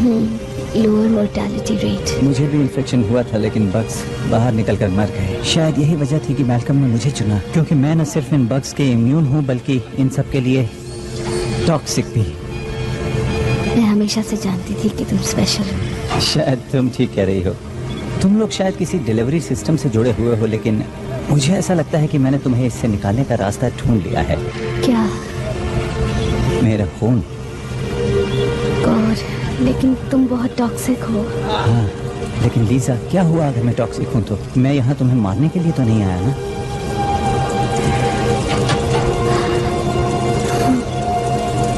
Lower mortality rate. मुझे भी इन्फेक्शन हुआ था, लेकिन बग्स बाहर निकलकर मर गए। शायद यही वजह थी कि मैल्कम ने मुझे चुना, क्योंकि मैं न सिर्फ इन बग्स के इम्यून हूँ बल्कि इन सब के लिए टॉक्सिक भी। मैं हमेशा से जानती थी कि तुम स्पेशल हो। शायद तुम ठीक कह रही हो। तुम लोग शायद किसी डिलीवरी सिस्टम से जुड़े हुए हो, लेकिन मुझे ऐसा लगता है कि मैंने तुम्हें इससे निकालने का रास्ता ढूंढ लिया है। क्या? मेरा खून। और लेकिन तुम बहुत टॉक्सिक हो। हाँ, लेकिन लीजा, क्या हुआ अगर मैं टॉक्सिक हूँ तो? मैं यहाँ तुम्हें मारने के लिए तो नहीं आया ना?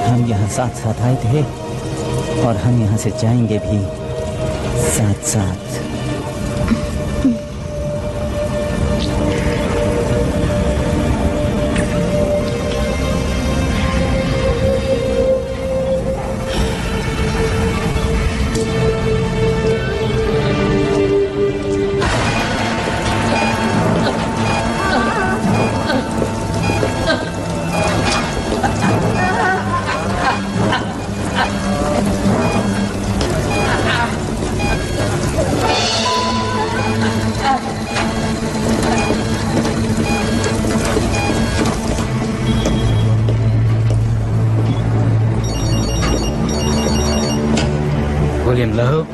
हम यहाँ साथ साथ आए थे और हम यहाँ से जाएंगे भी साथ साथ। William Lowe?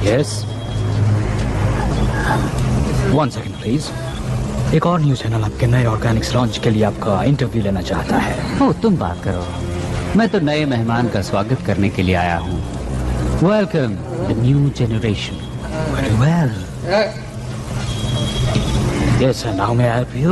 Yes? 1 second please. एक और न्यूज चैनल आपके नए ऑर्गेनिक्स लॉन्च के लिए आपका इंटरव्यू लेना चाहता है। ओ, तुम बात करो। मैं तो नए मेहमान का स्वागत करने के लिए आया हूँ। Welcome the new generation. Very well. Yes sir, now may I help you?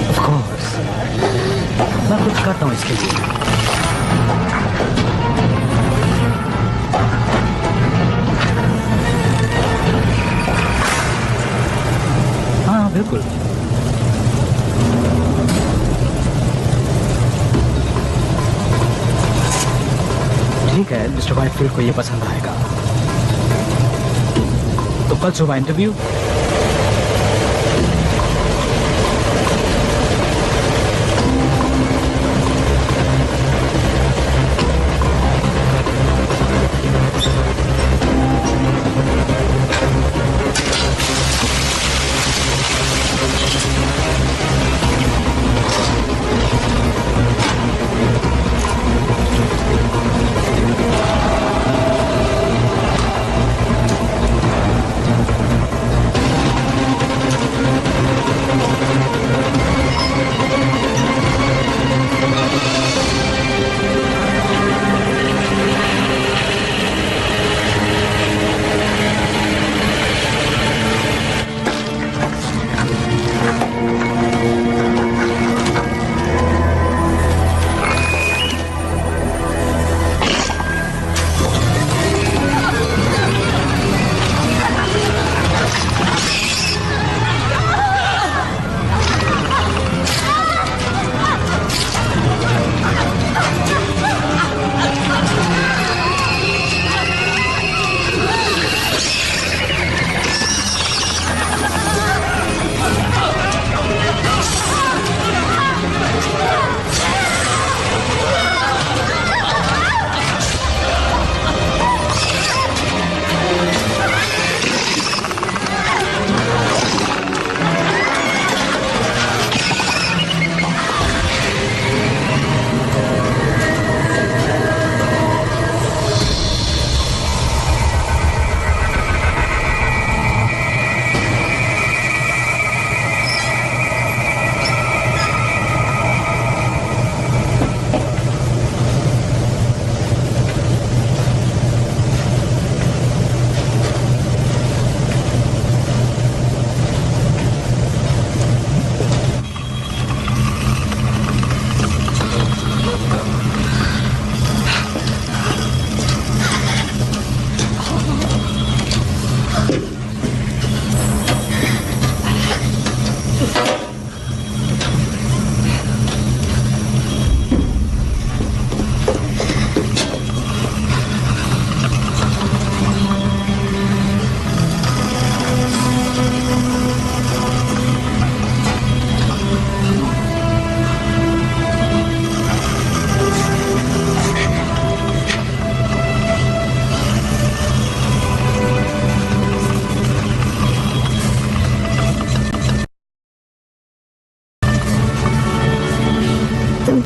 Of course, मैं कुछ करता हूँ इसके लिए। हाँ बिल्कुल। ठीक है, मिस्टर वाइटफील्ड को ये पसंद आएगा। तो कल सुबह इंटरव्यू।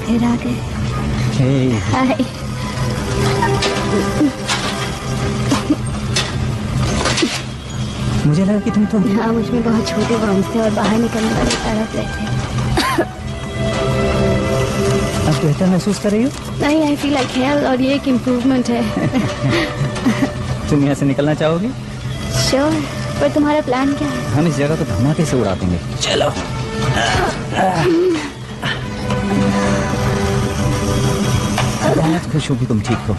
फिर आ गए। हाय। मुझे लगा कि तुम हाँ, मुझ में बहुत छोटे वर्म्स थे और बाहर निकलने वाले तड़प रहे थे। अब बेहतर महसूस कर रही हो? नहीं, आई फील लाइक हेल्थ और ये एक इम्प्रूवमेंट है। तुम यहाँ से निकलना चाहोगी? श्योर, पर तुम्हारा प्लान क्या है? हम इस जगह को धमाके से उड़ा देंगे। चलो। बहुत खुश होगी तुम ठीक हो।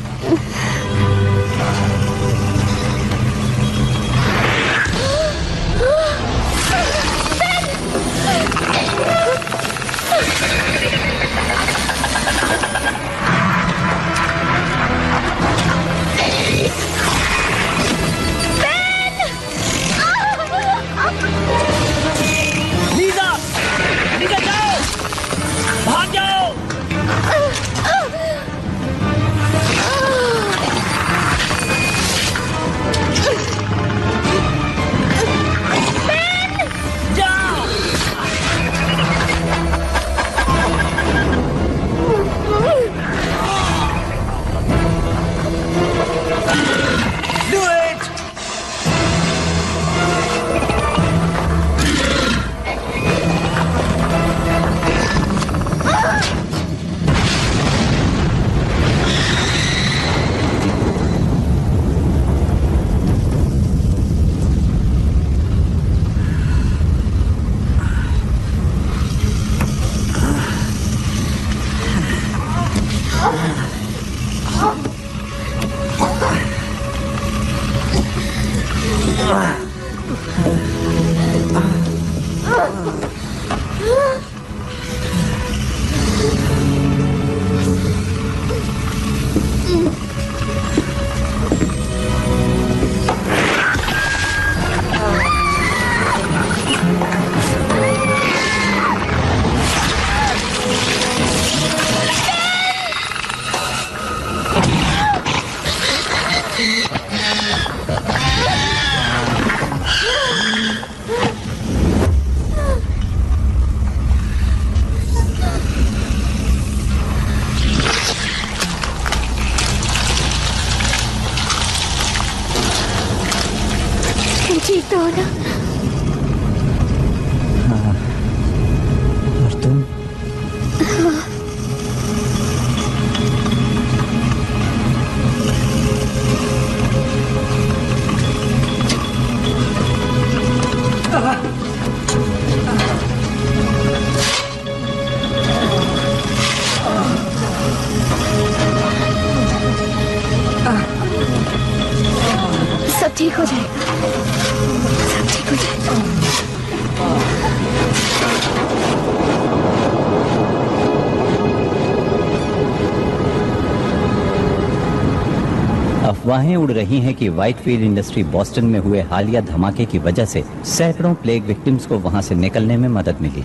अफवाहें उड़ रही हैं कि व्हाइटफील्ड इंडस्ट्री बॉस्टन में हुए हालिया धमाके की वजह से सैकड़ों प्लेग विक्टिम्स को वहां से निकलने में मदद मिली।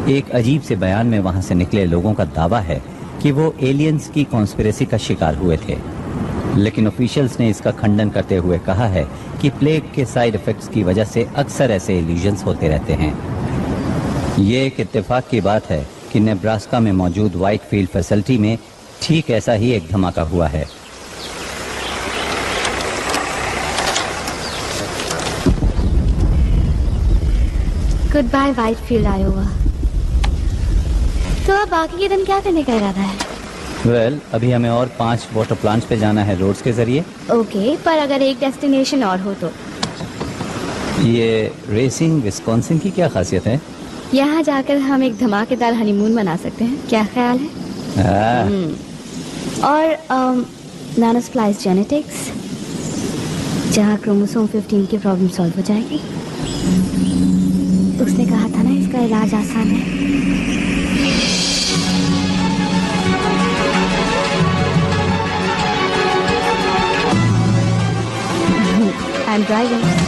एक अजीब से बयान में वहां से निकले लोगों का दावा है कि वो एलियंस की कॉन्स्पिरेसी का शिकार हुए थे, लेकिन ऑफिशियल्स ने इसका खंडन करते हुए कहा है कि प्लेग के साइड इफेक्ट्स की वजह से अक्सर ऐसे इल्यूजन्स होते रहते हैं। ये एक इत्तेफाक की बात है कि नेब्रास्का में मौजूद व्हाइटफील्ड फैसिलिटी में ठीक ऐसा ही एक धमाका हुआ है। Goodbye Whitefield, Iowa. तो अब बाकी के दिन क्या करने का इरादा है? वेल, अभी हमें और 5 वाटर प्लांट्स पे जाना है रोड्स के जरिए। ओके, पर अगर एक डेस्टिनेशन और हो तो? ये रेसिंग विस्कॉन्सिन की क्या खासियत है? यहाँ जाकर हम एक धमाकेदार हनीमून मना सकते हैं, क्या ख्याल है? और नानोस्प्लाइस जेनेटिक्स, जहाँ क्रोमोसोम 15 की प्रॉब्लम सॉल्व हो जाएगी। उसने कहा था ना इसका इलाज आसान है। I'm driving.